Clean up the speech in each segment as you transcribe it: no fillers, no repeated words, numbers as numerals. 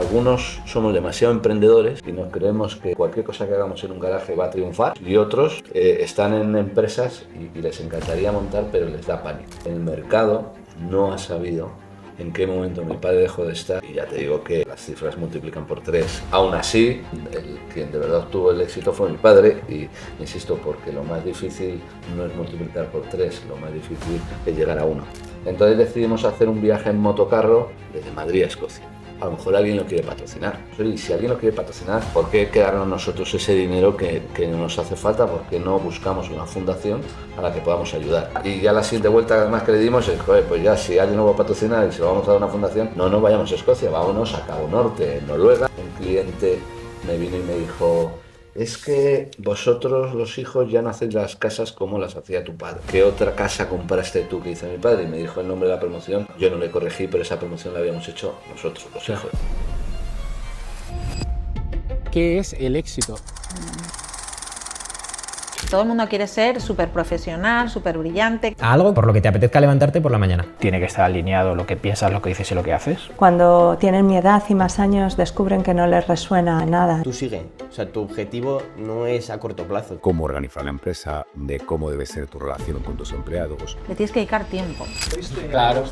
Algunos somos demasiado emprendedores y nos creemos que cualquier cosa que hagamos en un garaje va a triunfar, y otros están en empresas y les encantaría montar, pero les da pánico. El mercado no ha sabido en qué momento mi padre dejó de estar, y ya te digo que las cifras multiplican por 3. Aún así, quien de verdad tuvo el éxito fue mi padre, y insisto, porque lo más difícil no es multiplicar por 3, lo más difícil es llegar a 1. Entonces decidimos hacer un viaje en motocarro desde Madrid a Escocia. A lo mejor alguien lo quiere patrocinar. Y si alguien lo quiere patrocinar, ¿por qué quedarnos nosotros ese dinero que nos hace falta? ¿Por qué no buscamos una fundación a la que podamos ayudar? Y ya la siguiente vuelta además que le dimos es, joder, pues ya si alguien lo va a patrocinar y se lo vamos a dar a una fundación, no nos vayamos a Escocia, vámonos a Cabo Norte, en Noruega. Un cliente me vino y me dijo: es que vosotros los hijos ya no hacéis las casas como las hacía tu padre. ¿Qué otra casa compraste tú que hizo mi padre? Y me dijo el nombre de la promoción. Yo no le corregí, pero esa promoción la habíamos hecho nosotros, los hijos. ¿Qué es el éxito? Todo el mundo quiere ser súper profesional, súper brillante. Algo por lo que te apetezca levantarte por la mañana. Tiene que estar alineado lo que piensas, lo que dices y lo que haces. Cuando tienen mi edad y más años descubren que no les resuena nada. Tú sigue, o sea, tu objetivo no es a corto plazo. Cómo organizar la empresa, de cómo debe ser tu relación con tus empleados. Le tienes que dedicar tiempo. Claro.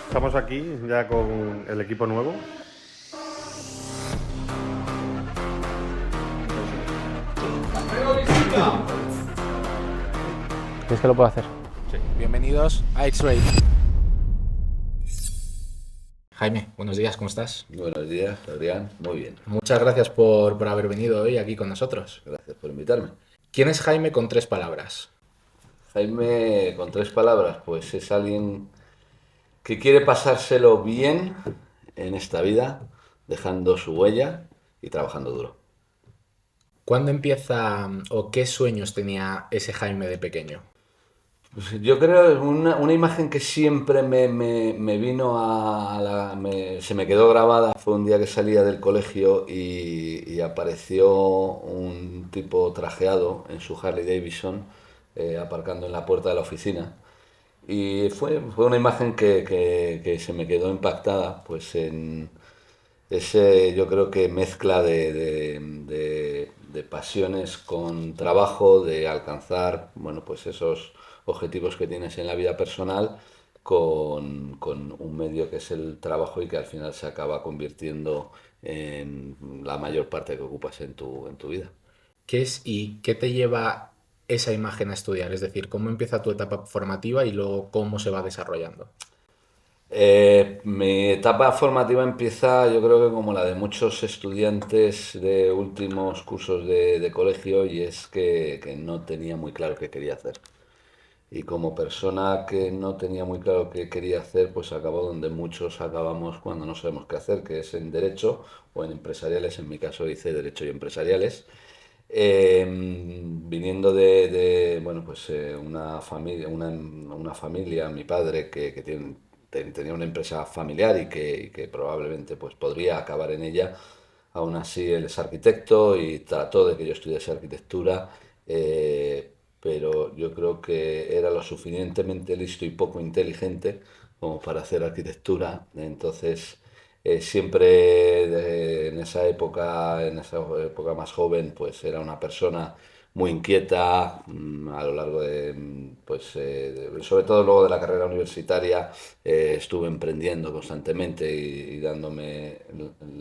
Estamos aquí ya con el equipo nuevo. ¿Crees que lo puedo hacer? Sí. Bienvenidos a X-Ray. Jaime, buenos días, ¿cómo estás? Buenos días, Adrián. Muy bien. Muchas gracias por haber venido hoy aquí con nosotros. Gracias por invitarme. ¿Quién es Jaime con 3 palabras? Jaime, con 3 palabras, pues es alguien que quiere pasárselo bien en esta vida, dejando su huella y trabajando duro. ¿Cuándo empieza o qué sueños tenía ese Jaime de pequeño? Pues yo creo que una imagen que siempre me vino se me quedó grabada. Fue un día que salía del colegio y apareció un tipo trajeado en su Harley Davidson, aparcando en la puerta de la oficina. Y fue una imagen que se me quedó impactada, pues en ese, yo creo que mezcla de pasiones con trabajo, de alcanzar, bueno, pues esos objetivos que tienes en la vida personal con un medio que es el trabajo, y que al final se acaba convirtiendo en la mayor parte que ocupas en tu vida. ¿Qué es y qué te lleva esa imagen a estudiar? Es decir, ¿cómo empieza tu etapa formativa y luego cómo se va desarrollando? Mi etapa formativa empieza, yo creo que como la de muchos estudiantes de últimos cursos de colegio, y es que no tenía muy claro qué quería hacer. Y como persona que no tenía muy claro qué quería hacer, pues acabó donde muchos acabamos cuando no sabemos qué hacer, que es en Derecho o en Empresariales. En mi caso hice Derecho y Empresariales. Viniendo bueno, pues una familia, mi padre, que tenía una empresa familiar y que probablemente pues podría acabar en ella. Aún así, él es arquitecto y trató de que yo estudiase arquitectura, pero yo creo que era lo suficientemente listo y poco inteligente como para hacer arquitectura. Entonces, siempre en esa época más joven, pues era una persona muy inquieta. A lo largo sobre todo luego de la carrera universitaria, estuve emprendiendo constantemente y dándome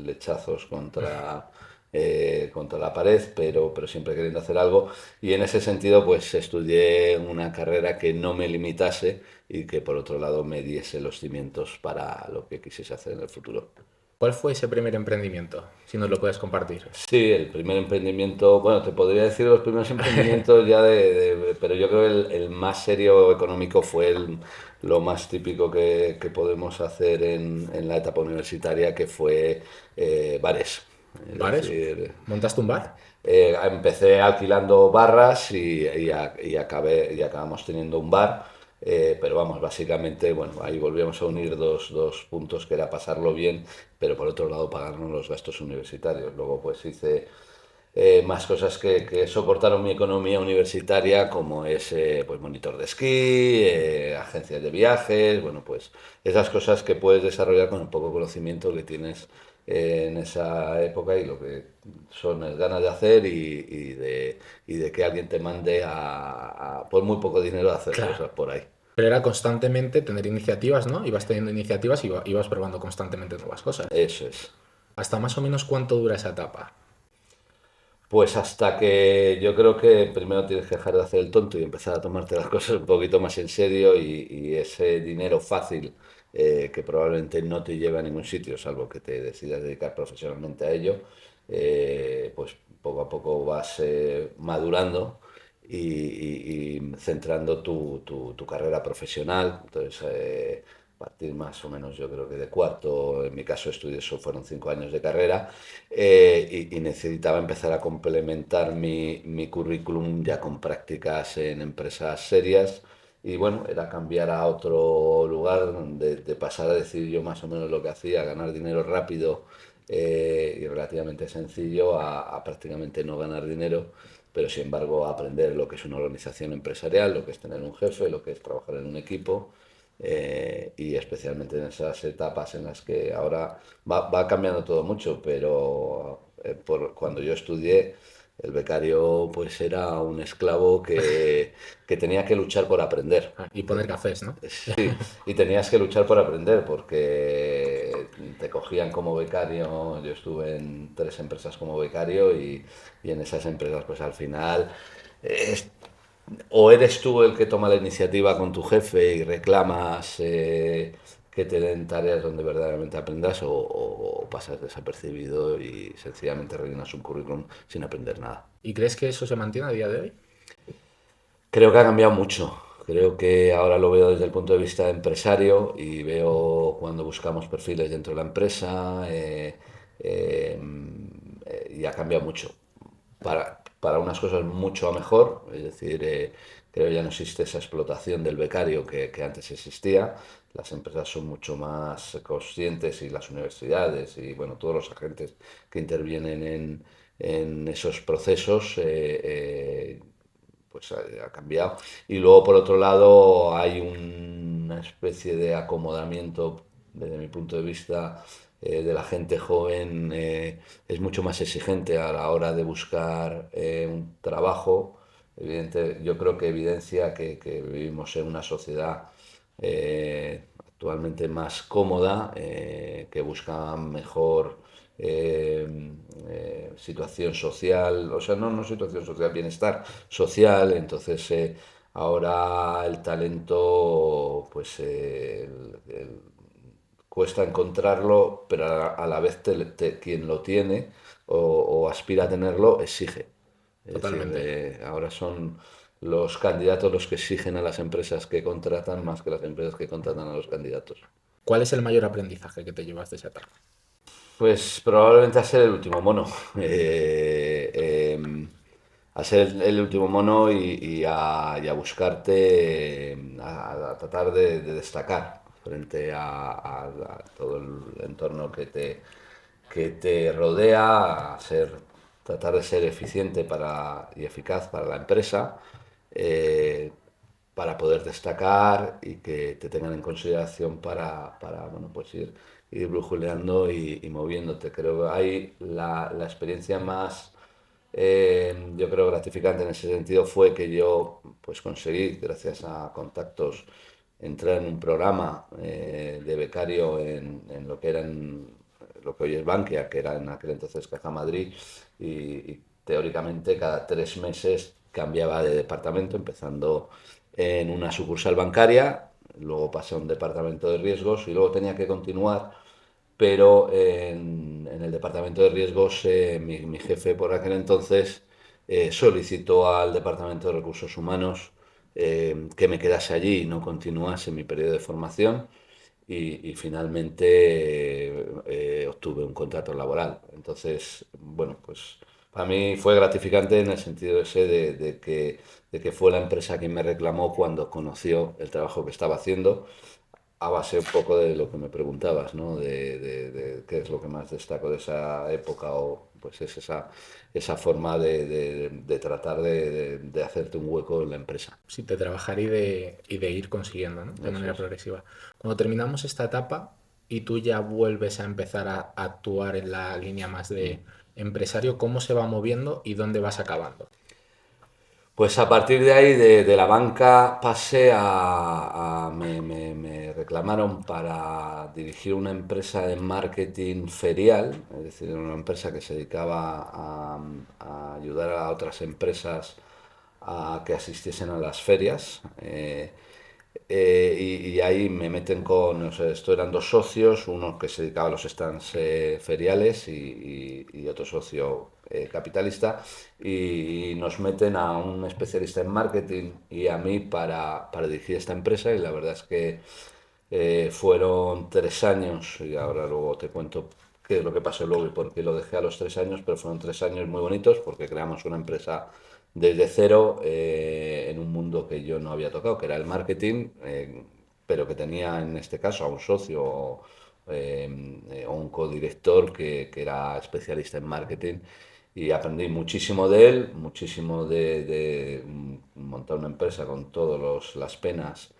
lechazos contra la pared, pero siempre queriendo hacer algo. Y en ese sentido, pues estudié una carrera que no me limitase y que por otro lado me diese los cimientos para lo que quisiese hacer en el futuro. ¿Cuál fue ese primer emprendimiento? Si nos lo puedes compartir. Sí, el primer emprendimiento, bueno, te podría decir los primeros emprendimientos ya pero yo creo que el más serio económico fue lo más típico que podemos hacer en la etapa universitaria, que fue bares. ¿Bares? Decir, ¿Montaste un bar? empecé alquilando barras y acabamos teniendo un bar. Pero vamos, básicamente, bueno, ahí volvíamos a unir dos puntos, que era pasarlo bien, pero por otro lado pagarnos los gastos universitarios. Luego pues hice más cosas que soportaron mi economía universitaria, como es pues monitor de esquí, agencias de viajes, bueno, pues esas cosas que puedes desarrollar con el poco conocimiento que tienes en esa época y lo que son las ganas de hacer y de que alguien te mande por muy poco dinero a hacer Claro. cosas por ahí. Pero era constantemente tener iniciativas, ¿no? Ibas teniendo iniciativas y ibas probando constantemente nuevas cosas. Eso es. ¿Hasta más o menos cuánto dura esa etapa? Pues hasta que yo creo que primero tienes que dejar de hacer el tonto y empezar a tomarte las cosas un poquito más en serio y ese dinero fácil que probablemente no te lleva a ningún sitio, salvo que te decidas dedicar profesionalmente a ello, pues poco a poco vas madurando y centrando tu carrera profesional. Entonces, a partir más o menos, yo creo que de cuarto, en mi caso estudié, eso fueron 5 años de carrera, y necesitaba empezar a complementar mi currículum ya con prácticas en empresas serias. Y bueno, era cambiar a otro lugar, de pasar a decir yo más o menos lo que hacía, ganar dinero rápido y relativamente sencillo, a prácticamente no ganar dinero, pero sin embargo aprender lo que es una organización empresarial, lo que es tener un jefe, lo que es trabajar en un equipo. Y especialmente en esas etapas en las que ahora va cambiando todo mucho, pero cuando yo estudié, el becario pues era un esclavo que tenía que luchar por aprender. Y poner cafés, ¿no? Sí, y tenías que luchar por aprender porque te cogían como becario. Yo estuve en 3 empresas como becario y en esas empresas pues al final es o eres tú el que toma la iniciativa con tu jefe y reclamas que te den tareas donde verdaderamente aprendas, o pasas desapercibido y sencillamente rellenas un currículum sin aprender nada. ¿Y crees que eso se mantiene a día de hoy? Creo que ha cambiado mucho. Creo que ahora lo veo desde el punto de vista de empresario y veo cuando buscamos perfiles dentro de la empresa, eh, y ha cambiado mucho. Para unas cosas mucho a mejor, es decir, creo que ya no existe esa explotación del becario que antes existía. Las empresas son mucho más conscientes y las universidades y bueno, todos los agentes que intervienen en esos procesos, pues ha cambiado. Y luego, por otro lado, hay una especie de acomodamiento, desde mi punto de vista, de la gente joven. Es mucho más exigente a la hora de buscar un trabajo. Yo creo que evidencia que vivimos en una sociedad actualmente más cómoda, que busca mejor situación social, o sea, no situación social, bienestar social. Entonces, ahora el talento, pues cuesta encontrarlo, pero a la vez quien lo tiene o aspira a tenerlo exige. Es Totalmente. decir, ahora son los candidatos los que exigen a las empresas que contratan más que las empresas que contratan a los candidatos. ¿Cuál es el mayor aprendizaje que te llevas de esa etapa? Pues probablemente a ser el último mono. A ser el último mono y a buscarte, a tratar de destacar frente a todo el entorno que te rodea, tratar de ser eficiente y eficaz para la empresa, eh, para poder destacar y que te tengan en consideración para bueno, pues ir brujuleando y moviéndote. Creo que hay la experiencia más, yo creo, gratificante en ese sentido fue que yo pues conseguí, gracias a contactos, entrar en un programa de becario en lo que hoy es Bankia, que era en aquel entonces Caja Madrid, y teóricamente cada 3 meses cambiaba de departamento, empezando en una sucursal bancaria, luego pasé a un departamento de riesgos y luego tenía que continuar, pero en el departamento de riesgos, mi jefe por aquel entonces solicitó al departamento de recursos humanos que me quedase allí y no continuase mi periodo de formación, y finalmente obtuve un contrato laboral. Entonces, bueno, pues para mí fue gratificante en el sentido ese de que fue la empresa quien me reclamó cuando conoció el trabajo que estaba haciendo, a base un poco de lo que me preguntabas, ¿no? De qué es lo que más destaco de esa época, o pues es esa forma de tratar de hacerte un hueco en la empresa. Sí, de trabajar y de ir consiguiendo, ¿no? De Eso manera es. progresiva. Cuando terminamos esta etapa y tú ya vuelves a empezar a actuar en la línea más de empresario, ¿cómo se va moviendo y dónde vas acabando? Pues a partir de ahí, de la banca, pasé me reclamaron para dirigir una empresa de marketing ferial, es decir, una empresa que se dedicaba a ayudar a otras empresas a que asistiesen a las ferias. Y ahí me meten con, o sea, esto eran dos socios, uno que se dedicaba a los stands feriales y otro socio capitalista, y nos meten a un especialista en marketing y a mí para dirigir esta empresa, y la verdad es que fueron 3 años, y ahora luego te cuento qué es lo que pasó luego y por qué lo dejé a los 3 años, pero fueron 3 años muy bonitos porque creamos una empresa desde cero, en un mundo que yo no había tocado, que era el marketing, pero que tenía en este caso a un socio o un codirector que era especialista en marketing, y aprendí muchísimo de él, muchísimo de montar una empresa con todas las penas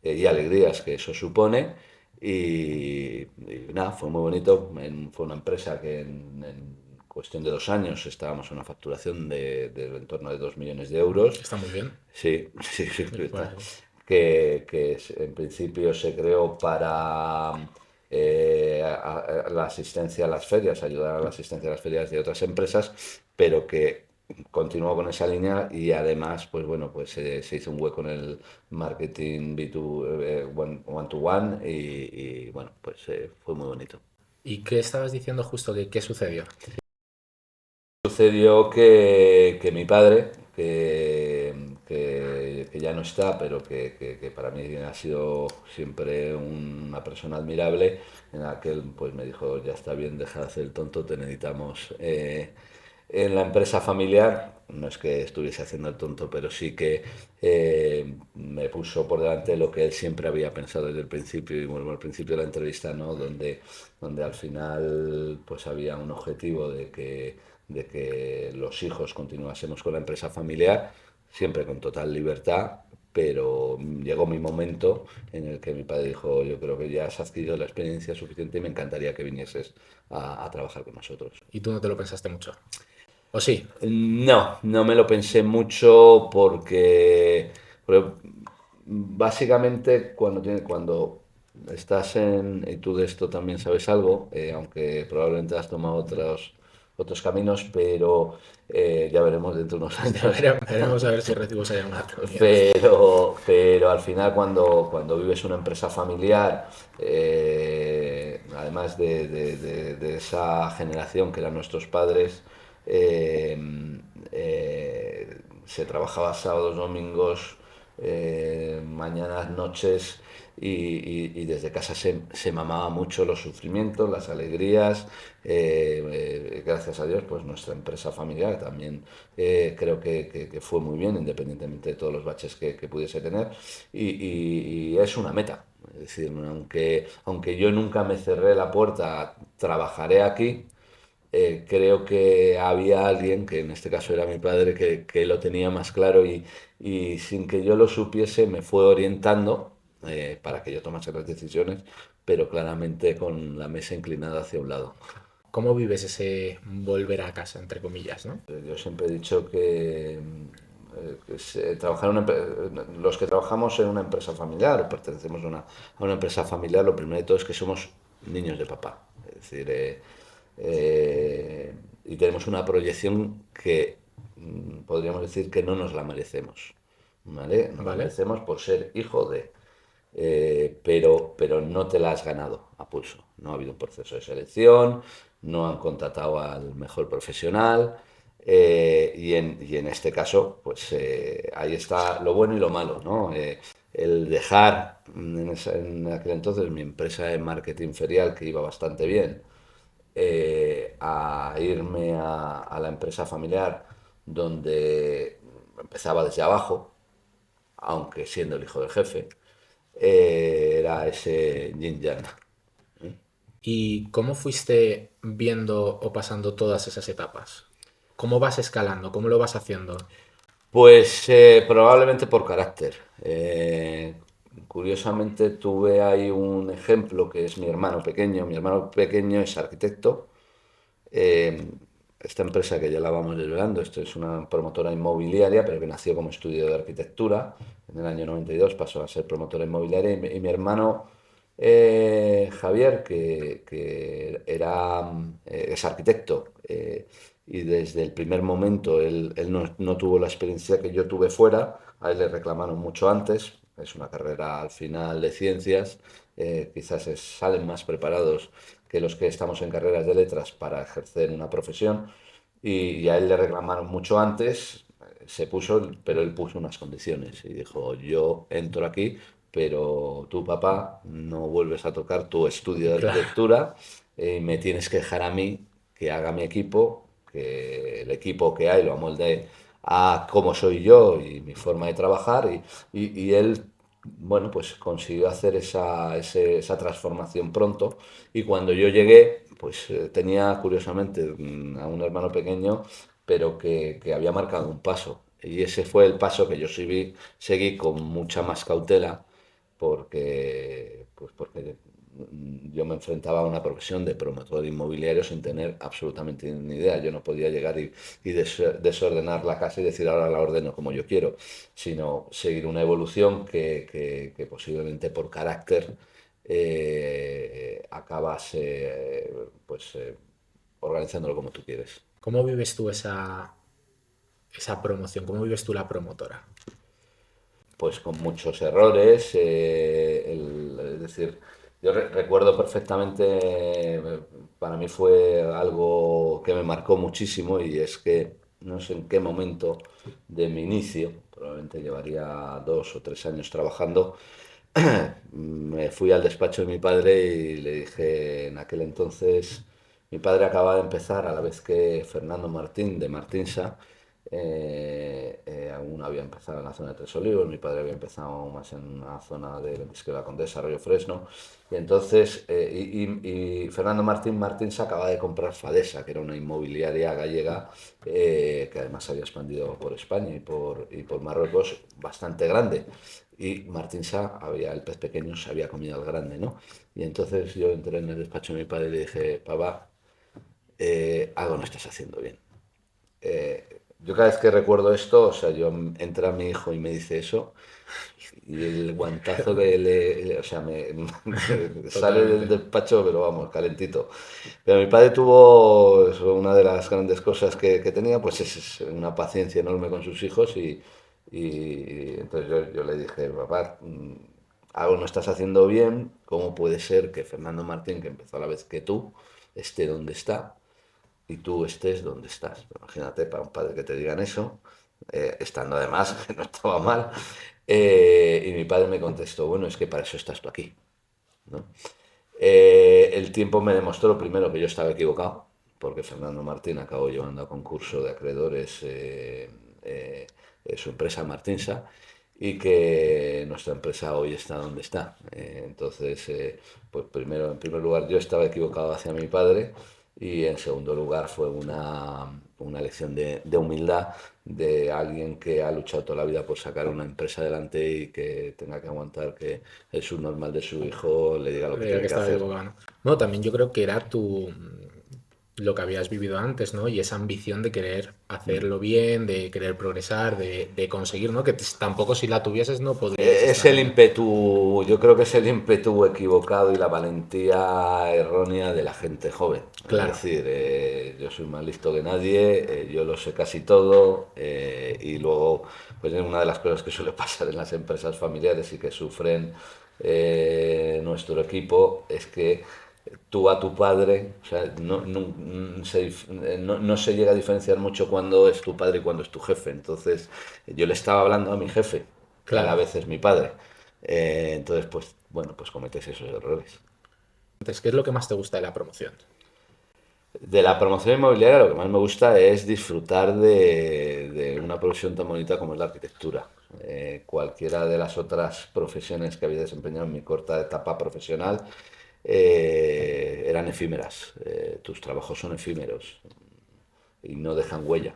y alegrías que eso supone. Y nada, fue muy bonito. Fue una empresa que en cuestión de 2 años estábamos en una facturación de en torno de 2 millones de euros. Está muy bien. Sí, sí, sí, Bueno, en principio se creó para la asistencia a las ferias, ayudar a la asistencia a las ferias de otras empresas, pero que continuó con esa línea, y además, pues bueno, pues se hizo un hueco en el marketing B2, one to one, y bueno, pues fue muy bonito. ¿y qué estabas diciendo justo? ¿Qué sucedió? Sucedió que mi padre, que ya no está, pero que para mí ha sido siempre una persona admirable, en aquel pues me dijo, ya está bien, deja de hacer el tonto, te necesitamos en la empresa familiar. No es que estuviese haciendo el tonto, pero sí que me puso por delante lo que él siempre había pensado desde el principio, y bueno, al principio de la entrevista, ¿no? Donde al final pues había un objetivo de que los hijos continuásemos con la empresa familiar, siempre con total libertad, pero llegó mi momento en el que mi padre dijo, yo creo que ya has adquirido la experiencia suficiente y me encantaría que vinieses a trabajar con nosotros. Y tú no te lo pensaste mucho. ¿O sí? No, no me lo pensé mucho porque básicamente cuando estás y tú de esto también sabes algo, aunque probablemente has tomado otros caminos, pero ya veremos dentro de unos años. Veremos a ver si recibo esa llamada también. Pero al final cuando vives una empresa familiar, además de esa generación que eran nuestros padres, eh, se trabajaba sábados, domingos, mañanas, noches, y desde casa se mamaba mucho los sufrimientos, las alegrías. Gracias a Dios, pues nuestra empresa familiar también creo que fue muy bien, independientemente de todos los baches que pudiese tener, y es una meta. Es decir, aunque yo nunca me cerré la puerta, trabajaré aquí. Creo que había alguien, que en este caso era mi padre, que lo tenía más claro, y sin que yo lo supiese me fue orientando para que yo tomase las decisiones, pero claramente con la mesa inclinada hacia un lado. ¿Cómo vives ese volver a casa, entre comillas, ¿no? Yo siempre he dicho trabajar los que trabajamos en una empresa familiar o pertenecemos a una empresa familiar, lo primero de todo es que somos niños de papá. Es decir, y tenemos una proyección que podríamos decir que no nos la merecemos, ¿vale? Nos la Vale. merecemos por ser hijo de, pero no te la has ganado a pulso. No ha habido un proceso de selección, no han contratado al mejor profesional, y en este caso, pues ahí está lo bueno y lo malo, ¿no? El dejar en aquel entonces mi empresa de marketing ferial, que iba bastante bien, a irme a la empresa familiar, donde empezaba desde abajo, aunque siendo el hijo del jefe, era ese yin yang. ¿Y cómo fuiste viendo o pasando todas esas etapas? ¿Cómo vas escalando? ¿Cómo lo vas haciendo? Pues probablemente por carácter. Curiosamente tuve ahí un ejemplo que es mi hermano pequeño. Mi hermano pequeño es arquitecto. Eh, Esta empresa que ya la vamos desvelando, esto es una promotora inmobiliaria, pero que nació como estudio de arquitectura. En el año 92 pasó a ser promotora inmobiliaria y mi hermano Javier, que es arquitecto, y desde el primer momento él no tuvo la experiencia que yo tuve fuera, a él le reclamaron mucho antes, es una carrera al final de ciencias, quizás salen más preparados que los que estamos en carreras de letras para ejercer una profesión y a él le reclamaron mucho antes, se puso, pero él puso unas condiciones y dijo, yo entro aquí, pero tu papá no vuelves a tocar tu estudio de Claro. arquitectura y me tienes que dejar a mí que haga mi equipo, que el equipo que hay lo amolde a cómo soy yo y mi forma de trabajar y él bueno, pues consiguió hacer esa transformación pronto y cuando yo llegué, pues tenía curiosamente a un hermano pequeño, pero que había marcado un paso. Y ese fue el paso que yo seguí con mucha más cautela porque yo me enfrentaba a una profesión de promotor inmobiliario sin tener absolutamente ni idea. Yo no podía llegar y desordenar la casa y decir ahora la ordeno como yo quiero, sino seguir una evolución que posiblemente por carácter acabas pues organizándolo como tú quieres. ¿Cómo vives tú esa promoción? ¿Cómo vives tú la promotora? Pues con muchos errores, es decir, yo recuerdo perfectamente, para mí fue algo que me marcó muchísimo y es que no sé en qué momento de mi inicio, probablemente llevaría 2 o 3 años trabajando, me fui al despacho de mi padre y le dije en aquel entonces, mi padre acababa de empezar a la vez que Fernando Martín de Martinsa, aún había empezado en la zona de Tres Olivos, mi padre había empezado más en una zona de Ventisquera de la Condesa, Arroyo Fresno, y entonces, y Fernando Martín Martins acaba de comprar Fadesa, que era una inmobiliaria gallega que además había expandido por España y por Marruecos bastante grande. Y Martinsa, el pez pequeño se había comido al grande, ¿no? Y entonces yo entré en el despacho de mi padre y le dije, papá, algo no estás haciendo bien. Yo cada vez que recuerdo esto, o sea, entra mi hijo y me dice eso, y el guantazo o sea, sale del Totalmente. despacho, pero vamos, calentito. Pero mi padre tuvo una de las grandes cosas que tenía, pues es una paciencia enorme con sus hijos y entonces yo le dije, papá, algo no estás haciendo bien, ¿cómo puede ser que Fernando Martín, que empezó a la vez que tú, esté donde está? Y tú estés donde estás. Imagínate para un padre que te digan eso, estando además, que no estaba mal. Y mi padre me contestó, bueno, es que para eso estás tú aquí, ¿no? El tiempo me demostró primero que yo estaba equivocado, porque Fernando Martín acabó llevando a concurso de acreedores su empresa Martinsa y que nuestra empresa hoy está donde está. Entonces, pues primero, en primer lugar, yo estaba equivocado hacia mi padre y en segundo lugar fue una lección de humildad de alguien que ha luchado toda la vida por sacar una empresa adelante y que tenga que aguantar que el subnormal de su hijo le diga lo que De que tiene que estaba hacer. equivocado, ¿no? No, también yo creo que era lo que habías vivido antes, ¿no? Y esa ambición de querer hacerlo bien, de querer progresar, de conseguir, ¿no? Que tampoco si la tuvieses no podrías Es estar el ahí. ímpetu, yo creo que es el ímpetu equivocado y la valentía errónea de la gente joven. Es Claro. decir, yo soy más listo que nadie, yo lo sé casi todo y luego, pues es una de las cosas que suele pasar en las empresas familiares y que sufren nuestro equipo es que tú a tu padre, o sea, no se llega a diferenciar mucho cuando es tu padre y cuando es tu jefe. Entonces, yo le estaba hablando a mi jefe que a la Claro. vez es mi padre. Entonces, pues bueno, pues cometes esos errores. Entonces, ¿qué es lo que más te gusta de la promoción? De la promoción inmobiliaria lo que más me gusta es disfrutar de una profesión tan bonita como es la arquitectura. Cualquiera de las otras profesiones que había desempeñado en mi corta etapa profesional eran efímeras. Tus trabajos son efímeros y no dejan huella.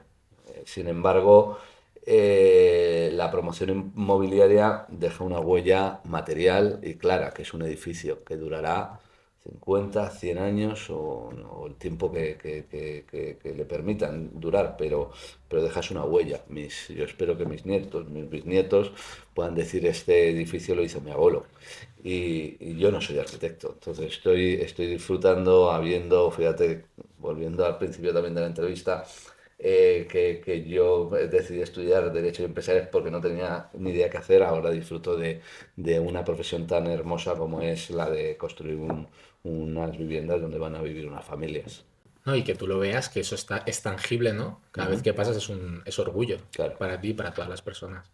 Sin embargo, la promoción inmobiliaria deja una huella material y clara, que es un edificio que durará 50, 100 años o el tiempo que le permitan durar, pero dejas una huella. Yo espero que mis nietos, mis bisnietos puedan decir este edificio lo hizo mi abuelo. Y yo no soy arquitecto, entonces estoy disfrutando, fíjate, volviendo al principio también de la entrevista, que yo decidí estudiar Derecho y Empresariales porque no tenía ni idea qué hacer. Ahora disfruto de una profesión tan hermosa como es la de construir unas viviendas donde van a vivir unas familias. No, y que tú lo veas, que eso es tangible, ¿no? Cada vez que pasas es orgullo Claro. para ti y para todas las personas.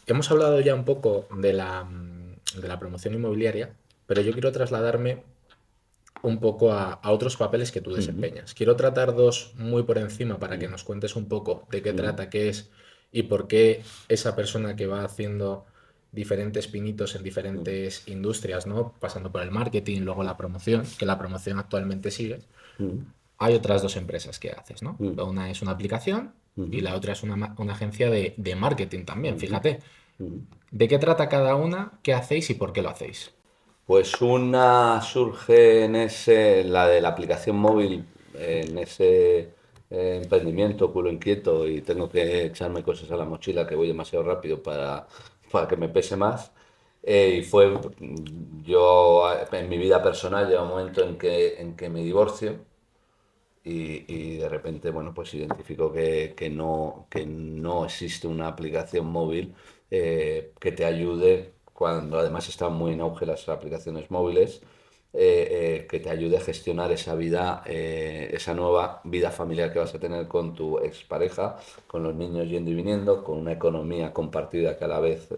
Hemos hablado ya un poco de la promoción inmobiliaria, pero yo quiero trasladarme un poco a otros papeles que tú desempeñas. Quiero tratar dos muy por encima para que nos cuentes un poco de qué trata, qué es y por qué esa persona que va haciendo diferentes pinitos en diferentes industrias, ¿no? Pasando por el marketing, luego la promoción, que la promoción actualmente sigue. Hay otras dos empresas que haces, ¿no? Una es una aplicación y la otra es una agencia de marketing también, fíjate. ¿De qué trata cada una? ¿Qué hacéis y por qué lo hacéis? Pues una surge la de la aplicación móvil, en ese emprendimiento culo inquieto y tengo que echarme cosas a la mochila que voy demasiado rápido para que me pese más. Y yo en mi vida personal llega un momento en que me divorcio y de repente, bueno, pues identifico que no existe una aplicación móvil que te ayude, cuando además están muy en auge las aplicaciones móviles, que te ayude a gestionar esa vida, esa nueva vida familiar que vas a tener con tu expareja, con los niños yendo y viniendo, con una economía compartida que a la vez,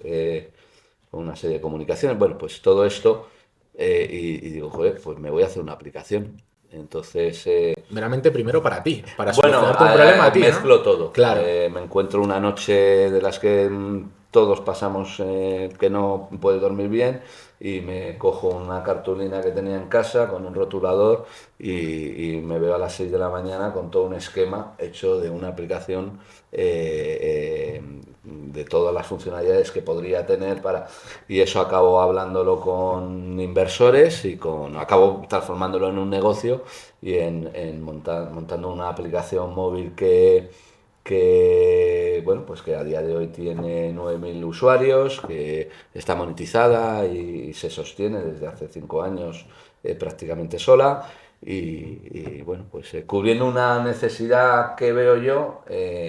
con una serie de comunicaciones. Bueno, pues todo esto, y digo, joder, pues me voy a hacer una aplicación. Entonces, Meramente primero para ti, para bueno, solucionarte un problema a ti, ¿no? mezclo todo. Claro. Me encuentro una noche de las que todos pasamos, que no puede dormir bien, y me cojo una cartulina que tenía en casa con un rotulador y me veo a las 6 de la mañana con todo un esquema hecho de una aplicación, de todas las funcionalidades que podría tener y eso acabo hablándolo con inversores acabo transformándolo en un negocio y montando una aplicación móvil bueno, pues que a día de hoy tiene 9.000 usuarios, que está monetizada y se sostiene desde hace 5 años prácticamente sola. Bueno, pues cubriendo una necesidad que veo yo,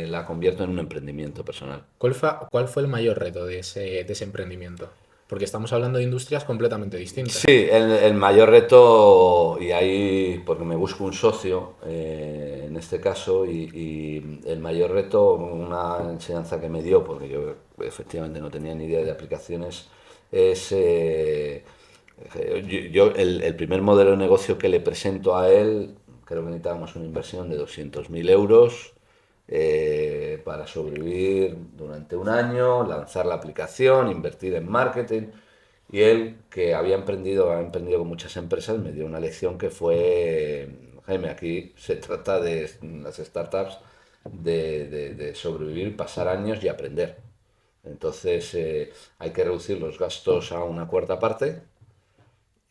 la convierto en un emprendimiento personal. ¿Cuál fue el mayor reto de ese emprendimiento? Porque estamos hablando de industrias completamente distintas. Sí, el mayor reto, y ahí porque me busco un socio en este caso, y el mayor reto, una enseñanza que me dio, porque yo efectivamente no tenía ni idea de aplicaciones, es el primer modelo de negocio que le presento a él. Creo que necesitábamos una inversión de 200.000 euros para sobrevivir durante un año, lanzar la aplicación, invertir en marketing. Y él, que ha emprendido con muchas empresas, me dio una lección que fue: Jaime, aquí se trata de las startups, de sobrevivir, pasar años y aprender. Entonces hay que reducir los gastos a una cuarta parte.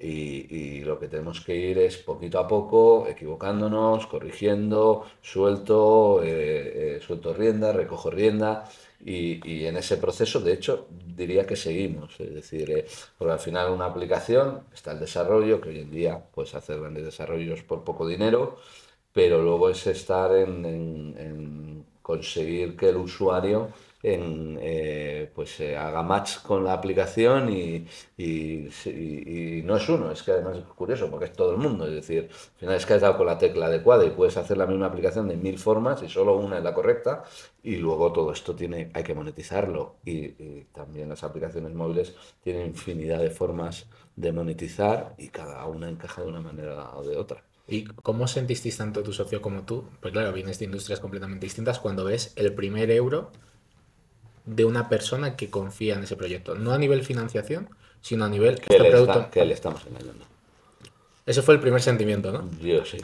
Y lo que tenemos que ir es poquito a poco, equivocándonos, corrigiendo, suelto rienda, recojo rienda, y en ese proceso, de hecho, diría que seguimos. Es decir, porque al final una aplicación está el desarrollo, que hoy en día puedes hacer grandes desarrollos por poco dinero, pero luego es estar en conseguir que el usuario haga match con la aplicación y no es uno, es que además es curioso porque es todo el mundo. Es decir, al final es que has dado con la tecla adecuada y puedes hacer la misma aplicación de 1000 formas y solo una es la correcta, y luego todo esto hay que monetizarlo, y también las aplicaciones móviles tienen infinidad de formas de monetizar y cada una encaja de una manera o de otra. ¿Y cómo sentisteis tanto tu socio como tú? Pues claro, vienes de industrias completamente distintas cuando ves el primer euro de una persona que confía en ese proyecto. No a nivel financiación, sino a nivel este producto. Que le estamos engañando. Ese fue el primer sentimiento, ¿no? Yo sí.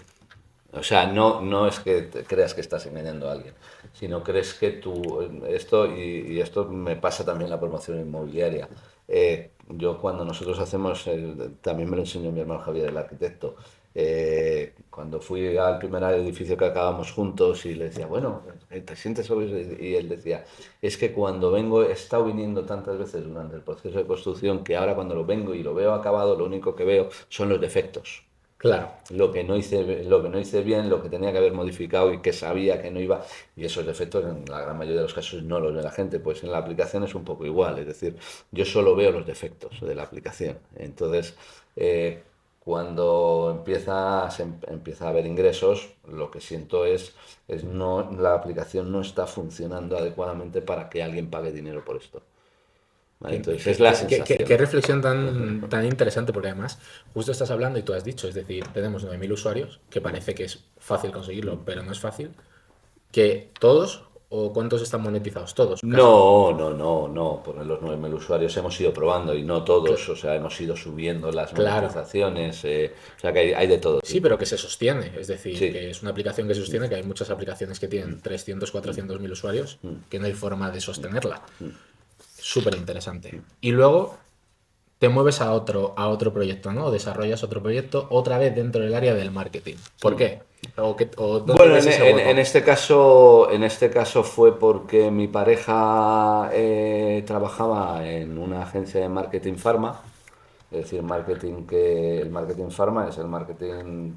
O sea, no es que creas que estás engañando a alguien, sino crees que y esto me pasa también en la promoción inmobiliaria. Yo cuando nosotros hacemos, también me lo enseñó mi hermano Javier, el arquitecto, cuando fui al primer edificio que acabamos juntos y le decía, bueno, ¿te sientes orgulloso? Y él decía, es que cuando vengo, he estado viniendo tantas veces durante el proceso de construcción que ahora cuando lo vengo y lo veo acabado, lo único que veo son los defectos. Claro. Lo que no hice bien, lo que tenía que haber modificado y que sabía que no iba, y esos defectos en la gran mayoría de los casos no los ve la gente, pues en la aplicación es un poco igual, es decir, yo solo veo los defectos de la aplicación. Entonces, cuando empieza a haber ingresos, lo que siento es no, la aplicación no está funcionando adecuadamente para que alguien pague dinero por esto. ¿Vale? Entonces es la sensación. Qué reflexión tan interesante, porque además justo estás hablando y tú has dicho, es decir, tenemos 9.000 usuarios, que parece que es fácil conseguirlo, pero no es fácil, que todos, o ¿cuántos están monetizados? Todos. Casi. No, por los 9.000 usuarios hemos ido probando y no todos, o sea, hemos ido subiendo las monetizaciones, o sea, que hay de todo. Sí, pero que se sostiene, es decir, Sí. que es una aplicación que se sostiene, que hay muchas aplicaciones que tienen 300, 400.000 usuarios, que no hay forma de sostenerla. Súper interesante. Y luego te mueves a otro proyecto, ¿no? O desarrollas otro proyecto otra vez dentro del área del marketing. ¿Por qué? Bueno, en este caso fue porque mi pareja trabajaba en una agencia de marketing pharma, es decir, el marketing pharma es el marketing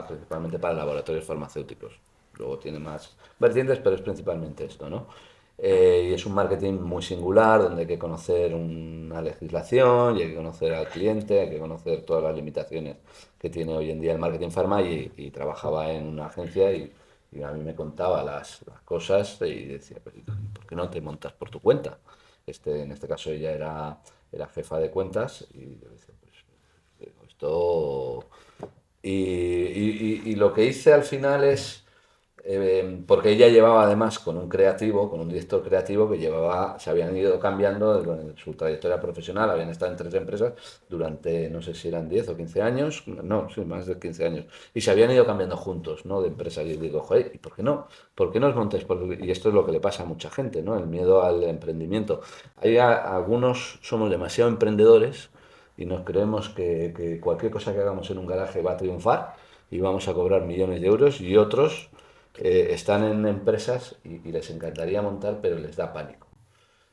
principalmente para laboratorios farmacéuticos. Luego tiene más vertientes, pero es principalmente esto, ¿no? Y es un marketing muy singular, donde hay que conocer una legislación, y hay que conocer al cliente, hay que conocer todas las limitaciones que tiene hoy en día el marketing pharma, y trabajaba en una agencia y a mí me contaba las cosas y decía, ¿por qué no te montas por tu cuenta? En este caso ella era jefa de cuentas y yo decía, pues esto... Y lo que hice al final es... porque ella llevaba además con un director creativo que se habían ido cambiando en su trayectoria profesional, habían estado en 3 empresas durante, no sé si eran 10 o 15 años, no, sí, más de 15 años, y se habían ido cambiando juntos, ¿no? De empresas, y digo, joder, ¿y por qué no? ¿Por qué no os montáis? Y esto es lo que le pasa a mucha gente, ¿no? El miedo al emprendimiento. Algunos somos demasiado emprendedores y nos creemos que cualquier cosa que hagamos en un garaje va a triunfar y vamos a cobrar millones de euros, y otros están en empresas y les encantaría montar, pero les da pánico.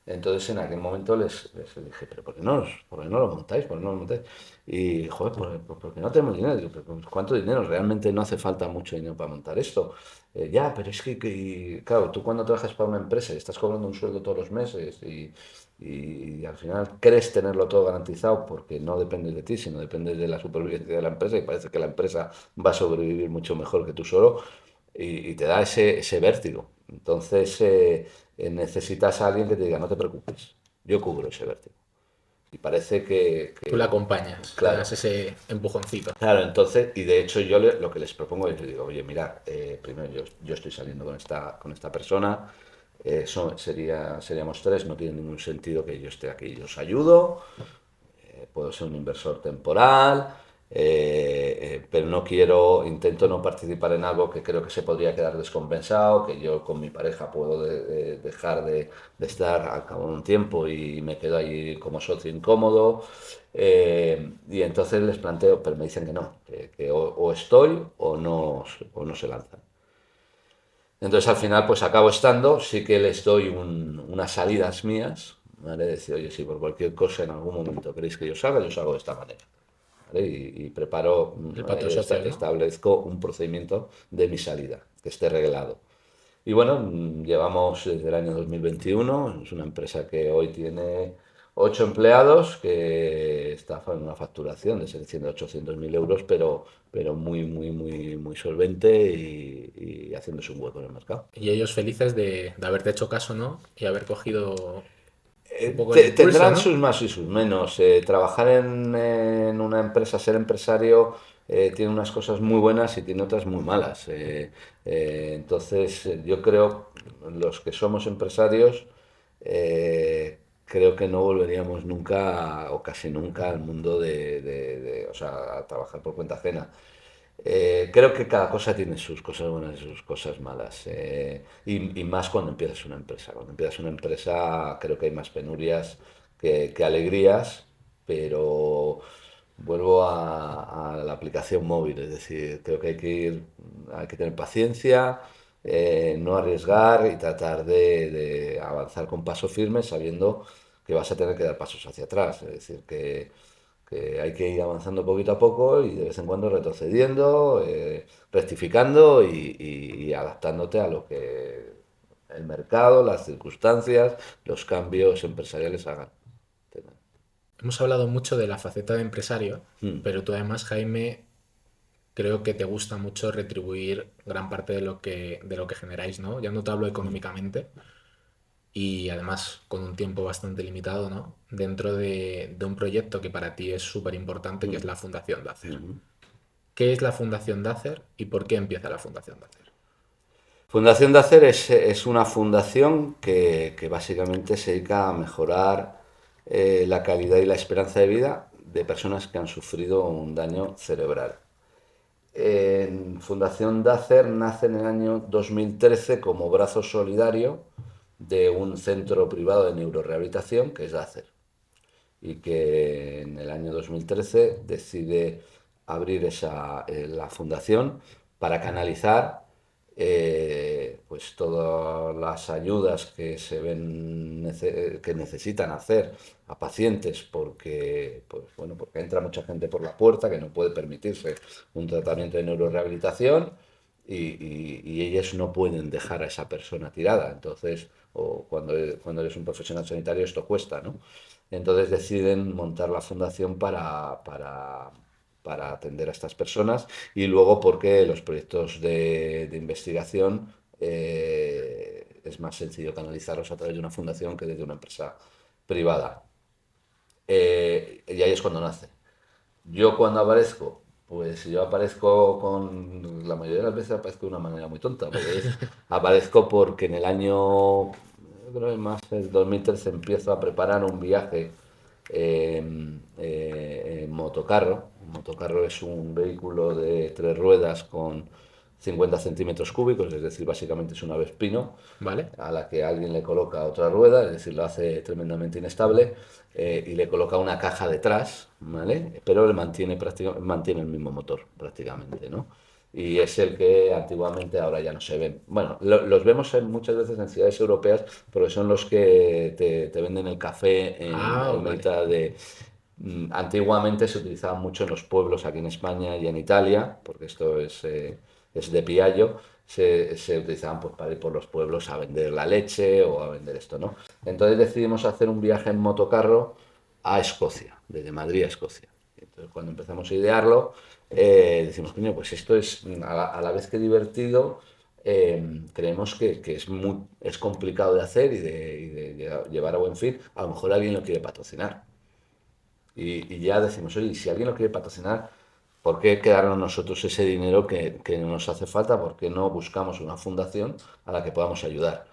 Entonces en aquel momento les dije, pero ¿por qué no lo montáis? ¿Por qué no lo montáis? Y, joder, porque no tenemos dinero. Digo, pero ¿cuánto dinero? Realmente no hace falta mucho dinero para montar esto. Ya, pero es que, claro, tú cuando trabajas para una empresa y estás cobrando un sueldo todos los meses y al final crees tenerlo todo garantizado porque no depende de ti, sino depende de la supervivencia de la empresa, y parece que la empresa va a sobrevivir mucho mejor que tú solo, y te da ese vértigo. Entonces necesitas a alguien que te diga, no te preocupes, yo cubro ese vértigo. Y parece que tú la acompañas, claro, le das ese empujoncito. Claro, entonces, y de hecho yo lo que les propongo es, les digo, oye, mira, primero yo estoy saliendo con esta persona, seríamos 3, no tiene ningún sentido que yo esté aquí, yo os ayudo, puedo ser un inversor temporal, pero intento no participar en algo que creo que se podría quedar descompensado, que yo con mi pareja puedo dejar de estar al cabo de un tiempo y me quedo ahí como socio incómodo. Y entonces les planteo, pero me dicen que no, que o estoy o no se lanzan. Entonces al final pues acabo estando, sí que les doy unas salidas mías, ¿vale? Decir, oye, si por cualquier cosa en algún momento queréis que yo salga de esta manera. ¿Vale? Y preparo, establezco un procedimiento de mi salida, que esté reglado. Y bueno, llevamos desde el año 2021, es una empresa que hoy tiene 8 empleados, que está en una facturación de 700-800.000 euros, pero muy solvente y haciéndose un hueco en el mercado. Y ellos felices de haberte hecho caso, ¿no? Y haber cogido... Tendrán, ¿no?, sus más y sus menos. Trabajar en una empresa, ser empresario, tiene unas cosas muy buenas y tiene otras muy malas. Entonces, yo creo, los que somos empresarios, creo que no volveríamos nunca o casi nunca al mundo o sea, a trabajar por cuenta ajena. Creo que cada cosa tiene sus cosas buenas y sus cosas malas. Y más cuando empiezas una empresa. Cuando empiezas una empresa creo que hay más penurias que alegrías, pero vuelvo a la aplicación móvil. Es decir, creo que hay que tener paciencia, no arriesgar y tratar de avanzar con paso firme sabiendo que vas a tener que dar pasos hacia atrás. Es decir, que hay que ir avanzando poquito a poco y de vez en cuando retrocediendo, rectificando y adaptándote a lo que el mercado, las circunstancias, los cambios empresariales hagan. Hemos hablado mucho de la faceta de empresario, pero tú además, Jaime, creo que te gusta mucho retribuir gran parte de lo que generáis, ¿no? Ya no te hablo económicamente y además con un tiempo bastante limitado, ¿no? Dentro de un proyecto que para ti es súper importante, que es la Fundación Dacer. ¿Qué es la Fundación Dacer y por qué empieza la Fundación Dacer? Fundación Dacer es una fundación que básicamente se dedica a mejorar la calidad y la esperanza de vida de personas que han sufrido un daño cerebral. Fundación Dacer nace en el año 2013 como brazo solidario de un centro privado de neurorehabilitación que es Dacer, y que en el año 2013 decide abrir la fundación para canalizar pues todas las ayudas que se ven que necesitan hacer a pacientes porque entra mucha gente por la puerta que no puede permitirse un tratamiento de neurorehabilitación y ellos no pueden dejar a esa persona tirada. Entonces, o cuando eres un profesional sanitario esto cuesta, ¿no? Entonces deciden montar la fundación para atender a estas personas y luego porque los proyectos de investigación es más sencillo canalizarlos a través de una fundación que desde una empresa privada. Y ahí es cuando nace. Yo cuando aparezco, pues yo aparezco la mayoría de las veces aparezco de una manera muy tonta, aparezco porque en el año, yo creo que más el 2013 empiezo a preparar un viaje en motocarro. Un motocarro es un vehículo de 3 ruedas con 50 centímetros cúbicos, es decir, básicamente es una Vespino, ¿Vale? a la que alguien le coloca otra rueda, es decir, lo hace tremendamente inestable, y le coloca una caja detrás, ¿vale? Pero mantiene el mismo motor prácticamente, ¿no? Y es el que antiguamente ahora ya no se ven. Bueno, los vemos muchas veces en ciudades europeas porque son los que te venden el café en Vale. mitad de... Antiguamente se utilizaban mucho en los pueblos aquí en España y en Italia, porque esto es de Piaggio, se utilizaban pues, para ir por los pueblos a vender la leche o a vender esto, ¿no? Entonces decidimos hacer un viaje en motocarro a Escocia, desde Madrid a Escocia. Entonces cuando empezamos a idearlo, decimos, coño, pues esto es a la vez que divertido, creemos que es complicado de hacer y de llevar a buen fin. A lo mejor alguien lo quiere patrocinar. Y ya decimos, oye, si alguien lo quiere patrocinar, ¿por qué quedarnos nosotros ese dinero que nos hace falta? ¿Por qué no buscamos una fundación a la que podamos ayudar?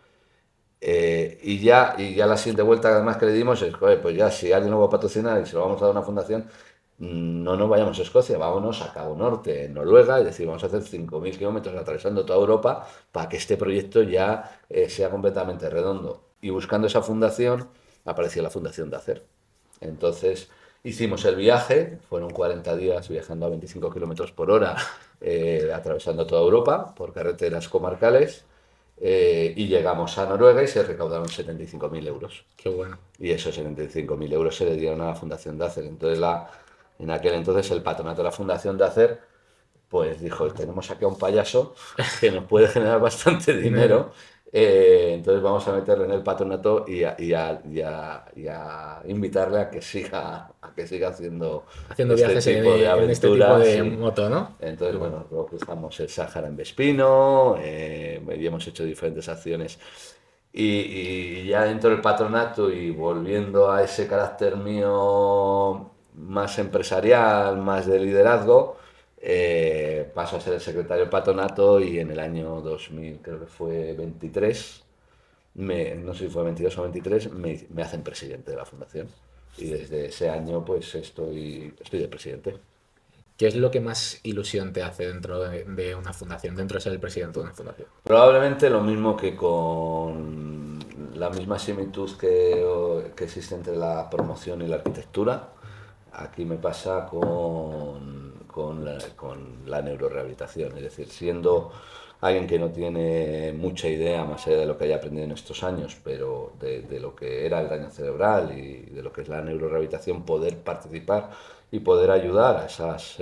Y ya la siguiente vuelta además que le dimos es, joder, pues ya si alguien lo va a patrocinar y se lo vamos a dar a una fundación, no nos vayamos a Escocia, vámonos a Cabo Norte, en Noruega, es decir, vamos a hacer 5.000 kilómetros atravesando toda Europa para que este proyecto ya sea completamente redondo. Y buscando esa fundación, apareció la Fundación Dacer. Entonces, hicimos el viaje, fueron 40 días viajando a 25 kilómetros por hora, atravesando toda Europa por carreteras comarcales, y llegamos a Noruega y se recaudaron 75.000 euros. Qué bueno. Y esos 75.000 euros se le dieron a la Fundación Dacer. Entonces, en aquel entonces, el patronato de la Fundación Dacer, pues dijo, tenemos aquí a un payaso que nos puede generar bastante dinero. Entonces vamos a meterle en el patronato y a invitarle a que siga haciendo viajes tipo de en este tipo aventuras. de Sí. moto, ¿no? Entonces, bueno, luego cruzamos el Sáhara en Vespino, y hemos hecho diferentes acciones. Y ya dentro del patronato y volviendo a ese carácter mío más empresarial, más de liderazgo, Paso a ser el secretario del patronato y en el año 2000, creo que fue 23, no sé si fue 22 o 23, me hacen presidente de la fundación. Y desde ese año pues estoy de presidente. ¿Qué es lo que más ilusión te hace dentro de una fundación, dentro de ser el presidente de una fundación? Probablemente lo mismo que con la misma similitud que existe entre la promoción y la arquitectura. Aquí me pasa con la neurorehabilitación, es decir, siendo alguien que no tiene mucha idea más allá de lo que haya aprendido en estos años, pero de lo que era el daño cerebral y de lo que es la neurorehabilitación, poder participar y poder ayudar a esos